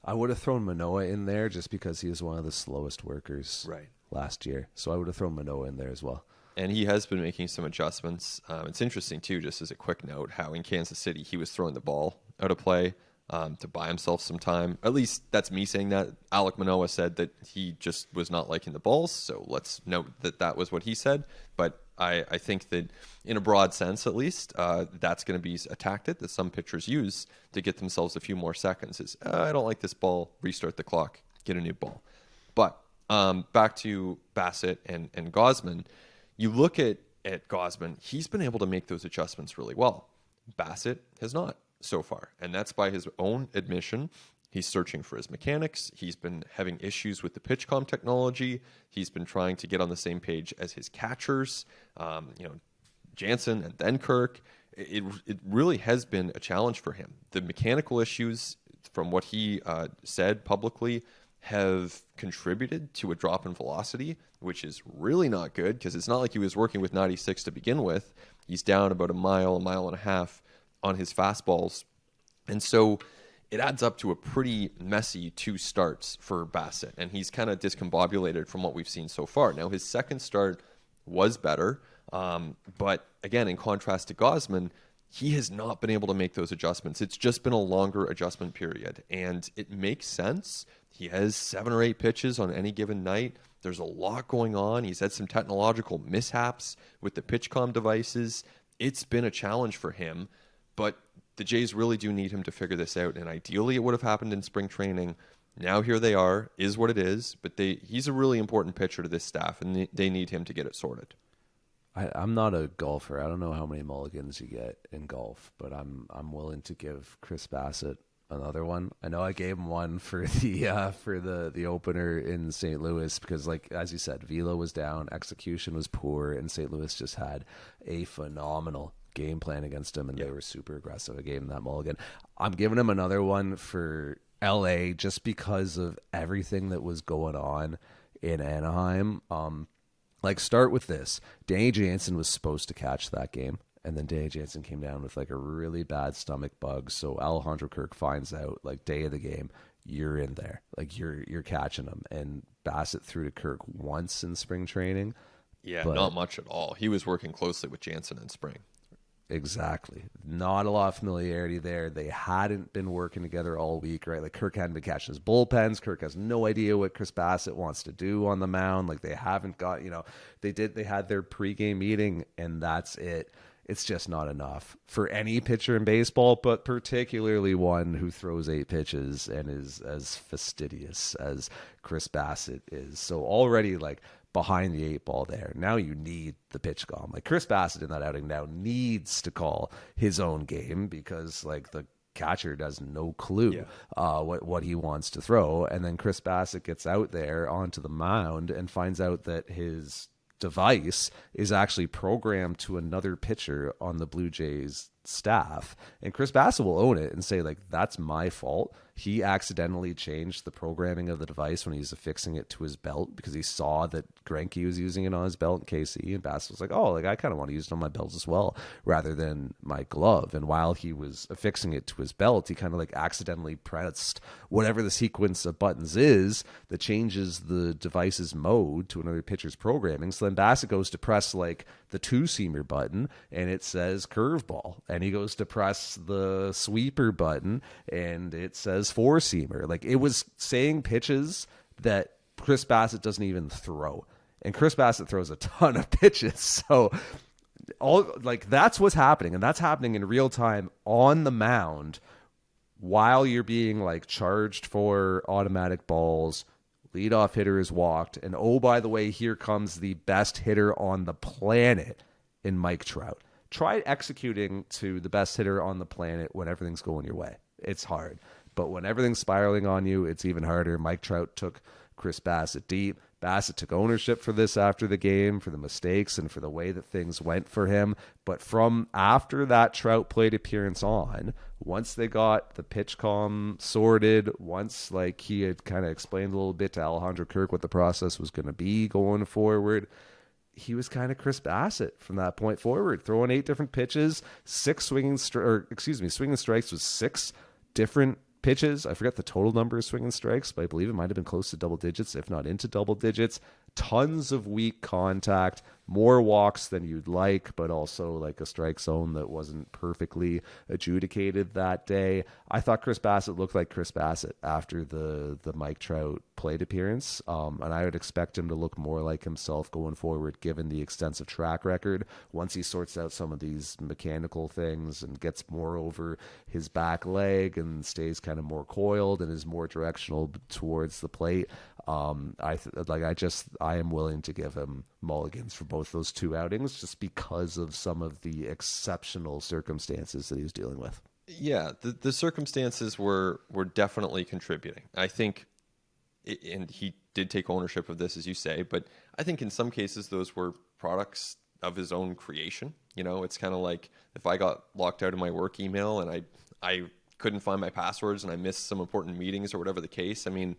I would have thrown Manoa in there just because he was one of the slowest workers last year. So I would have thrown Manoa in there as well. And he has been making some adjustments. It's interesting, too, just as a quick note, how in Kansas City he was throwing the ball out of play to buy himself some time. At least that's me saying that. Alec Manoa said that he just was not liking the balls. So let's note that that was what he said. But I think that in a broad sense, at least, that's going to be a tactic that some pitchers use to get themselves a few more seconds is, I don't like this ball, restart the clock, get a new ball. But back to Bassitt and Gausman, you look at Gausman, he's been able to make those adjustments really well. Bassitt has not so far, and that's by his own admission. He's searching for his mechanics. He's been having issues with the PitchCom technology. He's been trying to get on the same page as his catchers, Jansen and then Kirk. It really has been a challenge for him. The mechanical issues, from what he said publicly, have contributed to a drop in velocity, which is really not good because it's not like he was working with 96 to begin with. He's down about a mile and a half on his fastballs. And so it adds up to a pretty messy 2 starts for Bassitt, and he's kind of discombobulated from what we've seen so far. Now, his second start was better, but again, in contrast to Gausman, he has not been able to make those adjustments. It's just been a longer adjustment period, and it makes sense. He has 7 or 8 pitches on any given night. There's a lot going on. He's had some technological mishaps with the PitchCom devices. It's been a challenge for him, but the Jays really do need him to figure this out, and ideally it would have happened in spring training. Now here they are, is what it is, but he's a really important pitcher to this staff, and they need him to get it sorted. I'm not a golfer. I don't know how many mulligans you get in golf, but I'm willing to give Chris Bassitt another one. I know I gave him one for the opener in St. Louis because, like as you said, velo was down, execution was poor, and St. Louis just had a phenomenal game plan against him, and they were super aggressive. I gave him that mulligan. I'm giving him another one for LA just because of everything that was going on in Anaheim. Start with this. Danny Jansen was supposed to catch that game, and then Danny Jansen came down with a really bad stomach bug. So Alejandro Kirk finds out day of the game, you're in there, you're catching him. And Bassitt threw to Kirk once in spring training. Yeah, not much at all. He was working closely with Jansen in spring. Exactly. Not a lot of familiarity there. They hadn't been working together all week, right? Like Kirk hadn't been catching his bullpens. Kirk has no idea what Chris Bassitt wants to do on the mound. Like they haven't got, they had their pregame meeting and that's it. It's just not enough for any pitcher in baseball, but particularly one who throws 8 pitches and is as fastidious as Chris Bassitt is. So already like behind the 8 ball there. Now you need the PitchCom. Like Chris Bassitt in that outing now needs to call his own game because like the catcher has no clue what he wants to throw. And then Chris Bassitt gets out there onto the mound and finds out that his device is actually programmed to another pitcher on the Blue Jays staff, and Chris Bassitt will own it and say like that's my fault. He accidentally changed the programming of the device when he was affixing it to his belt because he saw that Greinke was using it on his belt in KC, and Bassitt was like, oh, like I kind of want to use it on my belt as well rather than my glove. And while he was affixing it to his belt, he kind of like accidentally pressed whatever the sequence of buttons is that changes the device's mode to another pitcher's programming. So then Bassitt goes to press like the 2-seamer button and it says curveball, and he goes to press the sweeper button and it says 4-seamer. Like it was saying pitches that Chris Bassitt doesn't even throw, and Chris Bassitt throws a ton of pitches. So all like that's what's happening, and that's happening in real time on the mound while you're being like charged for automatic balls. Leadoff hitter is walked, and oh, by the way, here comes the best hitter on the planet in Mike Trout. Try executing to the best hitter on the planet when everything's going your way. It's hard. But when everything's spiraling on you, it's even harder. Mike Trout took Chris Bassitt deep. Bassitt took ownership for this after the game, for the mistakes and for the way that things went for him. But from after that Trout plate appearance on, once they got the PitchCom sorted, once like he had kind of explained a little bit to Alejandro Kirk what the process was going to be going forward, he was kind of Chris Bassitt from that point forward, throwing 8 different pitches, swinging strikes with 6 different pitches. I forget the total number of swinging strikes, but I believe it might have been close to double digits, if not into double digits. Tons of weak contact, more walks than you'd like, but also like a strike zone that wasn't perfectly adjudicated that day. I thought Chris Bassitt looked like Chris Bassitt after the Mike Trout plate appearance, and I would expect him to look more like himself going forward, given the extensive track record. Once he sorts out some of these mechanical things and gets more over his back leg and stays kind of more coiled and is more directional towards the plate, I am willing to give him mulligans for both those 2 outings just because of some of the exceptional circumstances that he was dealing with. Yeah, the circumstances were definitely contributing. I think, and he did take ownership of this, as you say, but I think in some cases those were products of his own creation. You know, it's kind of like if I got locked out of my work email and I couldn't find my passwords and I missed some important meetings or whatever the case. I mean,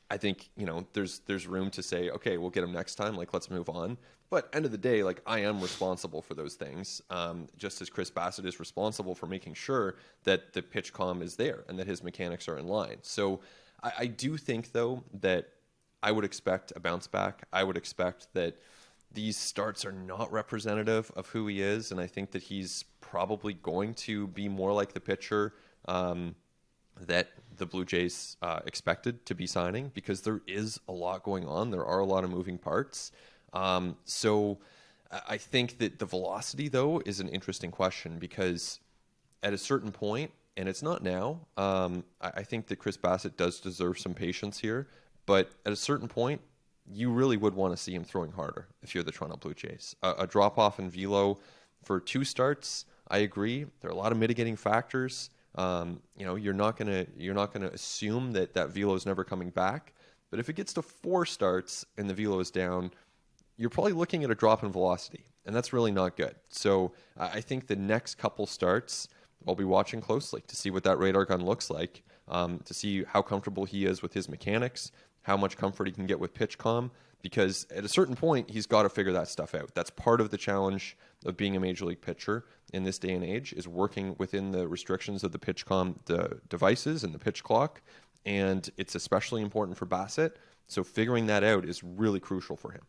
I think, there's room to say, okay, we'll get him next time. Like, let's move on. But end of the day, like, I am responsible for those things, just as Chris Bassitt is responsible for making sure that the PitchCom is there and that his mechanics are in line. So I do think, though, that I would expect a bounce back. I would expect that these starts are not representative of who he is, and I think that he's probably going to be more like the pitcher that the Blue Jays expected to be signing, because there is a lot going on. There are a lot of moving parts. So I think that the velocity, though, is an interesting question, because at a certain point, and it's not now, I think that Chris Bassitt does deserve some patience here, but at a certain point, you really would want to see him throwing harder if you're the Toronto Blue Jays. A drop-off in velo for 2 starts, I agree. There are a lot of mitigating factors. You're not gonna assume that velo is never coming back. But if it gets to 4 starts and the velo is down, you're probably looking at a drop in velocity, and that's really not good. So I think the next couple starts, I'll be watching closely to see what that radar gun looks like, to see how comfortable he is with his mechanics, how much comfort he can get with PitchCom, because at a certain point, he's got to figure that stuff out. That's part of the challenge of being a major league pitcher in this day and age, is working within the restrictions of the PitchCom, the devices and the pitch clock, and it's especially important for Bassitt. So figuring that out is really crucial for him.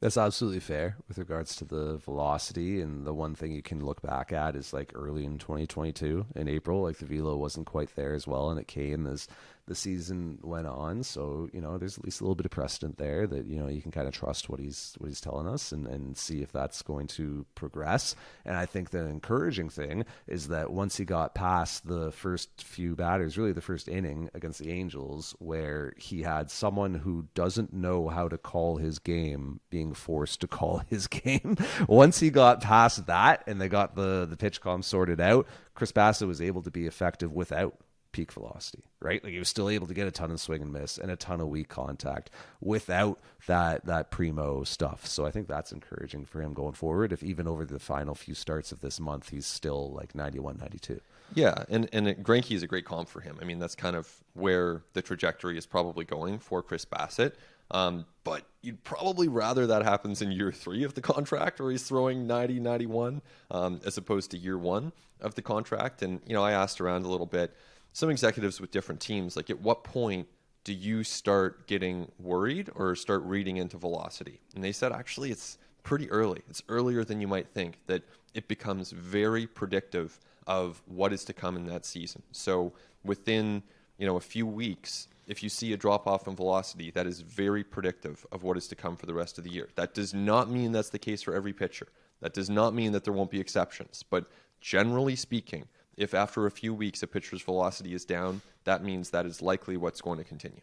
That's absolutely fair with regards to the velocity. And the one thing you can look back at is like early in 2022 in April, like the velo wasn't quite there as well. And it came as the season went on. So, there's at least a little bit of precedent there that, you can kind of trust what he's telling us and see if that's going to progress. And I think the encouraging thing is that once he got past the first few batters, really the first inning against the Angels, where he had someone who doesn't know how to call his game being forced to call his game. Once he got past that and they got the PitchCom sorted out, Chris Bassitt was able to be effective without peak velocity, right? Like he was still able to get a ton of swing and miss and a ton of weak contact without that primo stuff. So I think that's encouraging for him going forward. If even over the final few starts of this month, he's still like 91, 92. Yeah, and Greinke is a great comp for him. I mean, that's kind of where the trajectory is probably going for Chris Bassitt. But you'd probably rather that happens in year 3 of the contract where he's throwing 90, 91, as opposed to year 1 of the contract. And, I asked around a little bit, some executives with different teams, like at what point do you start getting worried or start reading into velocity? And they said, actually, it's pretty early. It's earlier than you might think, that it becomes very predictive of what is to come in that season. So within, a few weeks, if you see a drop off in velocity, that is very predictive of what is to come for the rest of the year. That does not mean that's the case for every pitcher. That does not mean that there won't be exceptions. But generally speaking, if after a few weeks a pitcher's velocity is down, that means that is likely what's going to continue.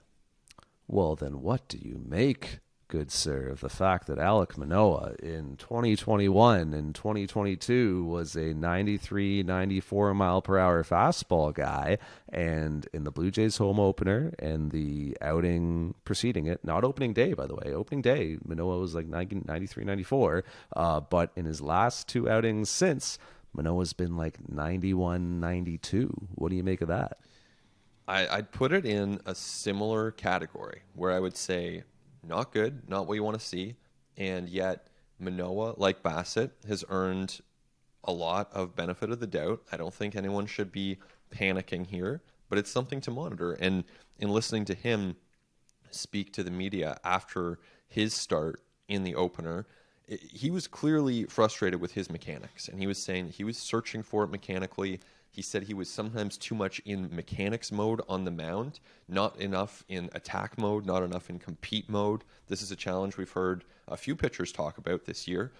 Well, then what do you make, good sir, of the fact that Alec Manoa in 2021 and 2022 was a 93, 94 mile per hour fastball guy, and in the Blue Jays home opener and the outing preceding it, not opening day, by the way, opening day, Manoa was like 93, 94, but in his last 2 outings since, Manoa's been like 91, 92. What do you make of that? I'd put it in a similar category where I would say not good, not what you want to see, and yet Manoa, like Bassitt, has earned a lot of benefit of the doubt. I don't think anyone should be panicking here, but it's something to monitor. And in listening to him speak to the media after his start in the opener, he was clearly frustrated with his mechanics, and he was saying he was searching for it mechanically. He said he was sometimes too much in mechanics mode on the mound, not enough in attack mode, not enough in compete mode. This is a challenge we've heard a few pitchers talk about this year.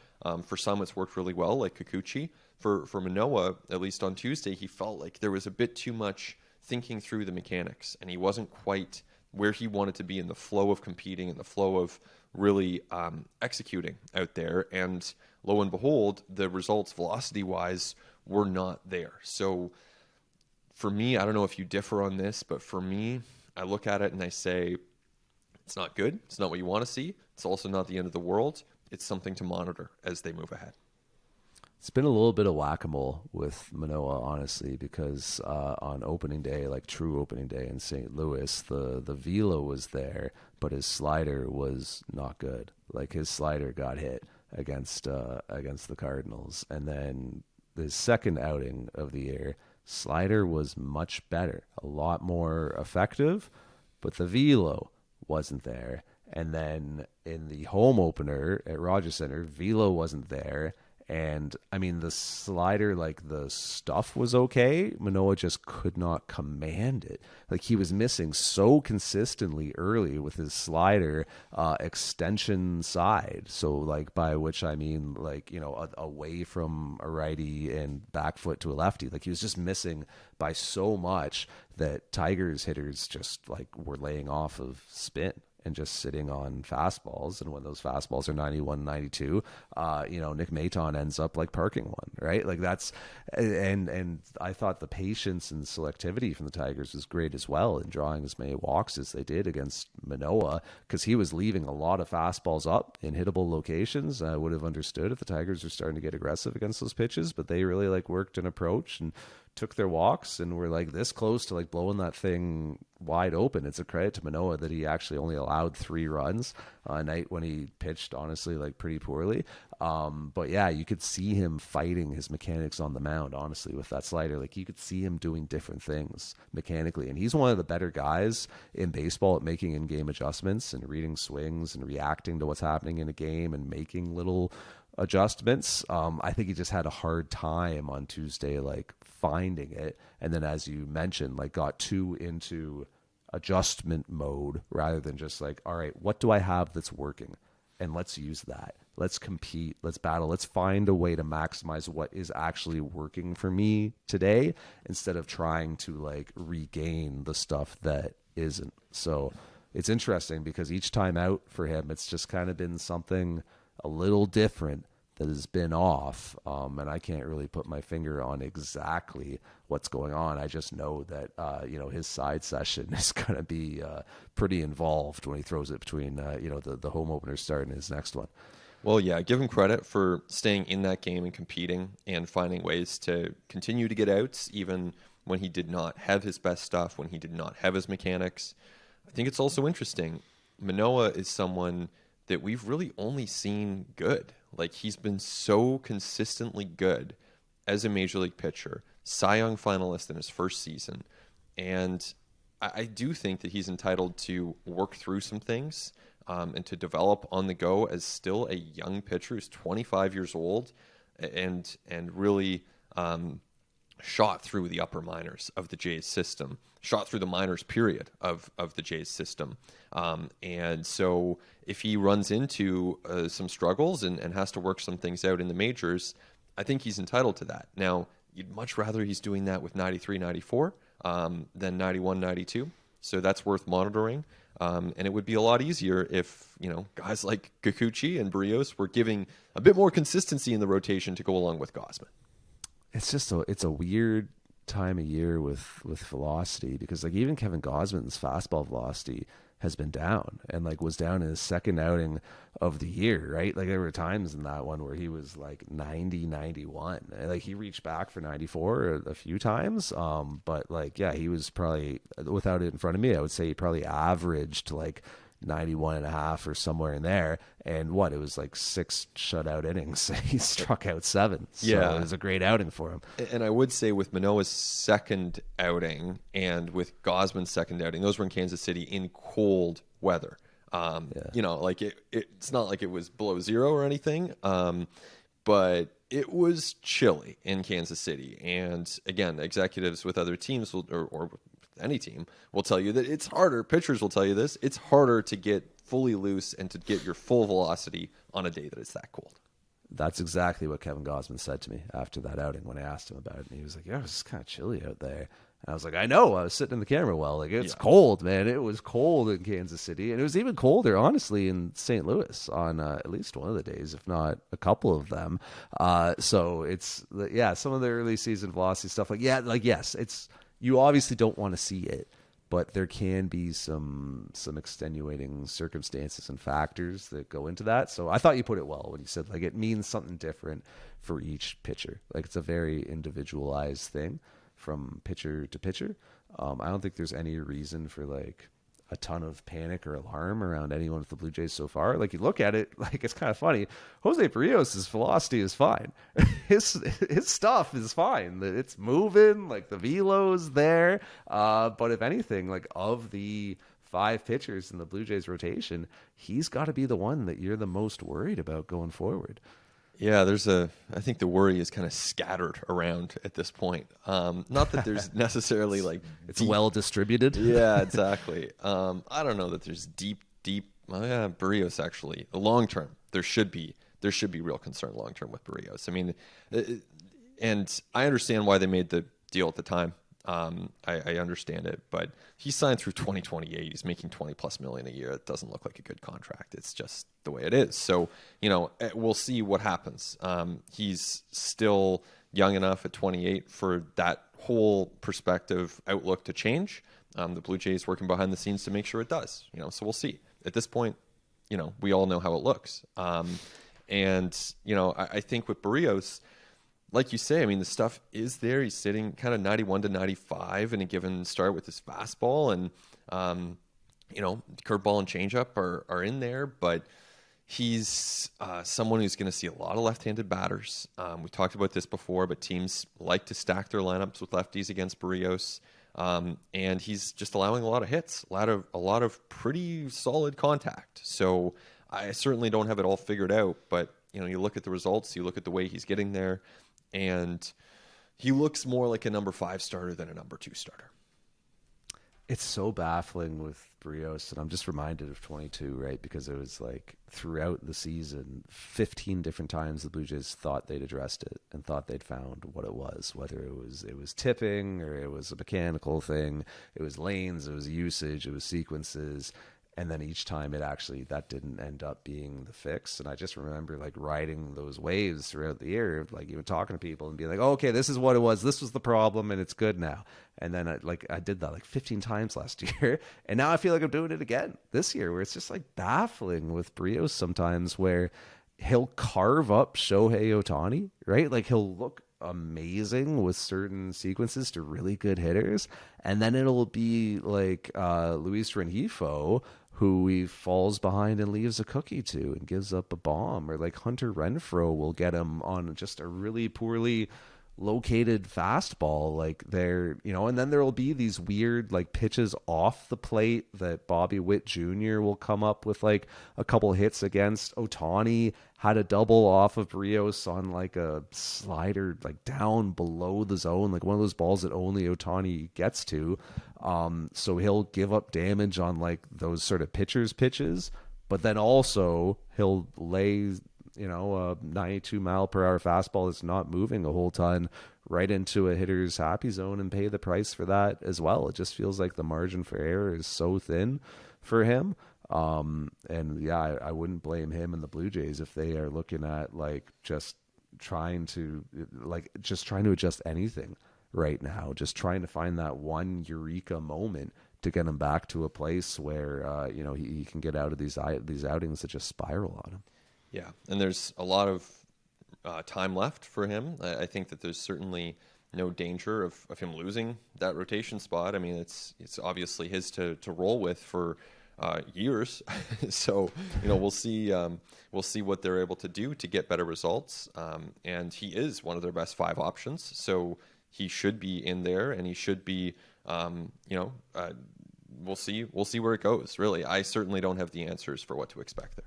For some, it's worked really well, like Kikuchi. For Manoa, at least on Tuesday, he felt like there was a bit too much thinking through the mechanics, and he wasn't quite where he wanted to be in the flow of competing and the flow of really executing out there. And lo and behold, the results velocity-wise were not there. So for me, I don't know if you differ on this, but for me, I look at it and I say, it's not good. It's not what you want to see. It's also not the end of the world. It's something to monitor as they move ahead. It's been a little bit of whack-a-mole with Manoa, honestly, because on opening day, like true opening day in St. Louis, the velo was there, but his slider was not good. Like his slider got hit against the Cardinals, and then his second outing of the year, slider was much better, a lot more effective, but the velo wasn't there. And then in the home opener at Rogers Center, velo wasn't there. And I mean, the slider, like the stuff was okay. Manoa just could not command it. Like he was missing so consistently early with his slider extension side. So like by which I mean like, away from a righty and back foot to a lefty. Like he was just missing by so much that Tigers hitters just like were laying off of spin and just sitting on fastballs. And when those fastballs are 91, 92, Nick Maton ends up like parking one, right? Like that's, and I thought the patience and selectivity from the Tigers was great as well in drawing as many walks as they did against Manoa, because he was leaving a lot of fastballs up in hittable locations. I would have understood if the Tigers were starting to get aggressive against those pitches, but they really like worked an approach and took their walks and were like this close to like blowing that thing wide open. It's a credit to Manoa that he actually only allowed 3 runs a night when he pitched, honestly, like pretty poorly. But yeah, you could see him fighting his mechanics on the mound, honestly, with that slider. Like you could see him doing different things mechanically. And he's one of the better guys in baseball at making in-game adjustments and reading swings and reacting to what's happening in a game and making little adjustments. I think he just had a hard time on Tuesday, like finding it. And then, as you mentioned, like got too into adjustment mode rather than just like, all right, what do I have that's working? And let's use that. Let's compete. Let's battle. Let's find a way to maximize what is actually working for me today instead of trying to like regain the stuff that isn't. So it's interesting because each time out for him, it's just kind of been something a little different that has been off, and I can't really put my finger on exactly what's going on. I just know that his side session is going to be pretty involved when he throws it between the home opener start and his next one. Well, yeah, give him credit for staying in that game and competing and finding ways to continue to get outs even when he did not have his best stuff, when he did not have his mechanics. I think it's also interesting. Manoa is someone that we've really only seen good. Like, he's been so consistently good as a major league pitcher, Cy Young finalist in his first season. And I do think that he's entitled to work through some things and to develop on the go as still a young pitcher who's 25 years old and really shot through the upper minors of the Jays system, shot through the minors period of the Jays system. And so if he runs into some struggles and has to work some things out in the majors, I think he's entitled to that. Now, you'd much rather he's doing that with 93, 94 than 91, 92. So that's worth monitoring. And it would be a lot easier if, guys like Kikuchi and Berrios were giving a bit more consistency in the rotation to go along with Gausman. It's just it's a weird time of year with velocity because like even Kevin Gausman's fastball velocity has been down and like was down in his second outing of the year, right? Like there were times in that one where he was like 90, 91. Like he reached back for 94 a few times. But like, yeah, he was probably, without it in front of me, I would say he probably averaged like 91 and a half or somewhere in there. And it was like 6 shutout innings. He struck out 7. So yeah, it was a great outing for him. And I would say with Manoa's second outing and with Gausman's second outing, those were in Kansas City in cold weather. Like it's not like it was below 0 or anything. But it was chilly in Kansas City. And again, executives with other teams or any team will tell you that it's harder. Pitchers will tell you this. It's harder to get fully loose and to get your full velocity on a day that it's that cold. That's exactly what Kevin Gausman said to me after that outing when I asked him about it. And he was like, yeah, it's kind of chilly out there. And I was like, I know. I was sitting in the camera well. Like, it's cold, man. It was cold in Kansas City. And it was even colder, honestly, in St. Louis on at least one of the days, if not a couple of them. So it's, some of the early season velocity stuff. Yes, it's, you obviously don't want to see it, but there can be some extenuating circumstances and factors that go into that. So I thought you put it well when you said like it means something different for each pitcher. Like it's a very individualized thing from pitcher to pitcher. I don't think there's any reason for like a ton of panic or alarm around anyone with the Blue Jays so far. Like you look at it, like it's kind of funny. Jose Berrios' velocity is fine. His stuff is fine. It's moving, like the velo's there. But if anything, like of the 5 pitchers in the Blue Jays rotation, he's got to be the one that you're the most worried about going forward. Yeah, I think the worry is kind of scattered around at this point. Not that there's necessarily like it's well distributed. Yeah, exactly. I don't know that there's deep. Berrios actually. Long term, there should be real concern long term with Berrios. I mean, and I understand why they made the deal at the time. I understand it, but he signed through 2028. He's making $20+ million a year. It doesn't look like a good contract. It's just the way it is. So, we'll see what happens. He's still young enough at 28 for that whole perspective outlook to change. The Blue Jays working behind the scenes to make sure it does, so we'll see. At this point, we all know how it looks. I think with Berrios, like you say, I mean, the stuff is there. He's sitting kind of 91 to 95 in a given start with his fastball, and curveball and changeup are in there, but he's someone who's going to see a lot of left-handed batters. We talked about this before, but teams like to stack their lineups with lefties against Berrios, and he's just allowing a lot of hits, a lot of pretty solid contact. So I certainly don't have it all figured out, but you look at the results, you look at the way he's getting there, and he looks more like a number 5 starter than a number 2 starter. It's so baffling with Berrios, and I'm just reminded of 22, right? Because it was like throughout the season, 15 different times the Blue Jays thought they'd addressed it and thought they'd found what it was, whether it was tipping or it was a mechanical thing, it was lanes, it was usage, it was sequences. And then each time that didn't end up being the fix. And I just remember like riding those waves throughout the year, like even talking to people and being like, oh, okay, this is what it was. This was the problem and it's good now. And then I did that like 15 times last year. And now I feel like I'm doing it again this year, where it's just like baffling with Berrios sometimes, where he'll carve up Shohei Ohtani, right? Like he'll look amazing with certain sequences to really good hitters. And then it'll be like Luis Rengifo, who he falls behind and leaves a cookie to and gives up a bomb. Or like Hunter Renfroe will get him on just a really poorly located fastball, like and then there'll be these weird like pitches off the plate that Bobby Witt Jr. will come up with like a couple hits against. Ohtani had a double off of Berrios on like a slider like down below the zone, like one of those balls that only Ohtani gets to. So he'll give up damage on like those sort of pitchers pitches, but then also he'll lay a 92 mile per hour fastball that's not moving a whole ton right into a hitter's happy zone and pay the price for that as well. It just feels like the margin for error is so thin for him. I wouldn't blame him and the Blue Jays if they are looking at like just trying to adjust anything right now, just trying to find that one eureka moment to get him back to a place where he can get out of these outings that just spiral on him. Yeah, and there's a lot of time left for him. I think that there's certainly no danger of him losing that rotation spot. I mean, it's obviously his to roll with for years. So we'll see what they're able to do to get better results. And he is one of their best 5 options. So he should be in there, and he should be. We'll see where it goes. Really, I certainly don't have the answers for what to expect there.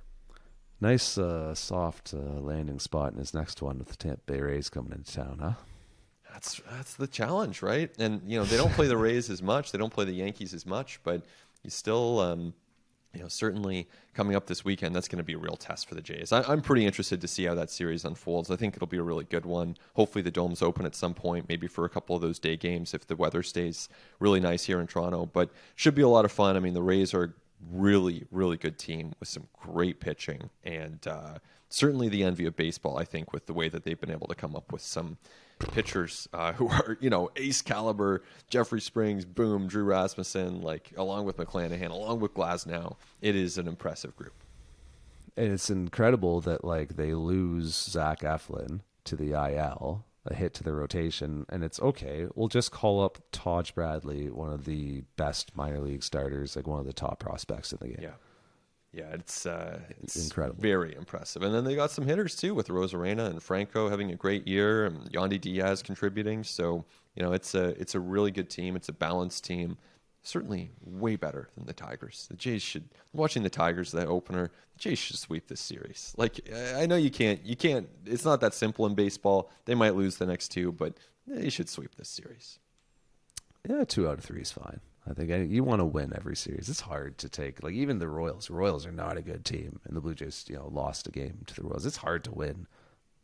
Nice soft landing spot in his next one with the Tampa Bay Rays coming into town, huh? That's the challenge, right? And they don't play the Rays as much, they don't play the Yankees as much, but you still, certainly coming up this weekend, that's going to be a real test for the Jays. I'm pretty interested to see how that series unfolds. I think it'll be a really good one. Hopefully the dome's open at some point, maybe for a couple of those day games if the weather stays really nice here in Toronto. But should be a lot of fun. I mean, the Rays are really, really good team with some great pitching, and certainly the envy of baseball, I think, with the way that they've been able to come up with some pitchers who are, ace caliber. Jeffrey Springs, boom, Drew Rasmussen, like along with McClanahan, along with Glasnow. It is an impressive group. And it's incredible that like they lose Zach Eflin to the IL, a hit to the rotation, and it's okay. We'll just call up Taj Bradley, one of the best minor league starters, like one of the top prospects in the game. Yeah, it's incredible, very impressive. And then they got some hitters too, with Rosarena and Franco having a great year, and Yandy Diaz contributing. So it's a really good team. It's a balanced team. Certainly way better than the Tigers. The Jays should, watching the Tigers, that opener, the Jays should sweep this series. Like, I know you can't, it's not that simple in baseball. They might lose the next 2, but they should sweep this series. Yeah, 2 out of 3 is fine. I think you want to win every series. It's hard to take, like even the Royals. Royals are not a good team, and the Blue Jays, lost a game to the Royals. It's hard to win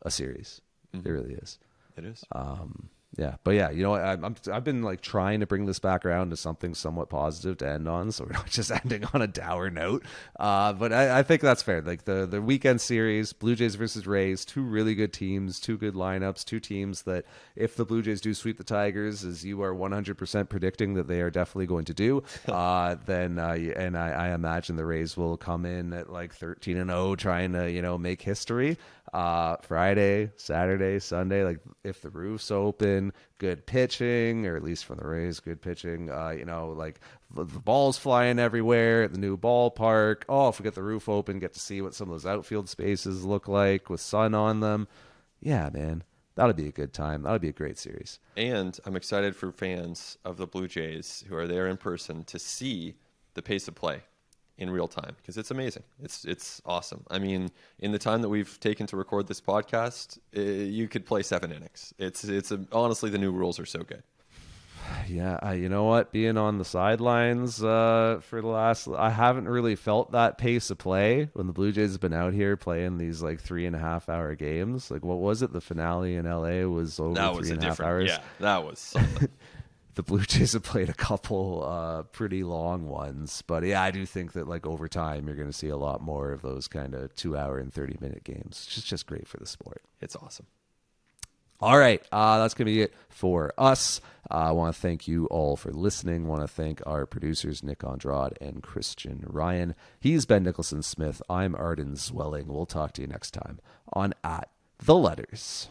a series. Mm-hmm. It really is. It is. Yeah, but yeah, I've been like trying to bring this back around to something somewhat positive to end on, so we're not just ending on a dour note. But I think that's fair. Like the weekend series, Blue Jays versus Rays, 2 really good teams, 2 good lineups, 2 teams that if the Blue Jays do sweep the Tigers, as you are 100% predicting that they are definitely going to do, then I imagine the Rays will come in at like 13-0, trying to make history. Friday, Saturday, Sunday, like if the roof's open, good pitching, or at least from the Rays, good pitching. Like the ball's flying everywhere at the new ballpark. Oh, if we get the roof open, get to see what some of those outfield spaces look like with sun on them. Yeah, man, that'll be a good time. That'll be a great series. And I'm excited for fans of the Blue Jays who are there in person to see the pace of play in real time, because it's amazing. It's awesome. I mean, in the time that we've taken to record this podcast, you could play 7 innings. Honestly, the new rules are so good. Yeah, you know what? Being on the sidelines for the last, I haven't really felt that pace of play when the Blue Jays have been out here playing these like 3.5-hour games. Like, what was it? The finale in LA was over That was 3.5 hours. Yeah, that was something. The Blue Jays have played a couple pretty long ones, but yeah, I do think that like over time you're going to see a lot more of those kind of 2-hour and 30-minute games. It's just great for the sport. It's awesome. All right, that's going to be it for us. I want to thank you all for listening. I want to thank our producers, Nick Andrade and Christian Ryan. He's Ben Nicholson Smith. I'm Arden Zwelling. We'll talk to you next time on At The Letters.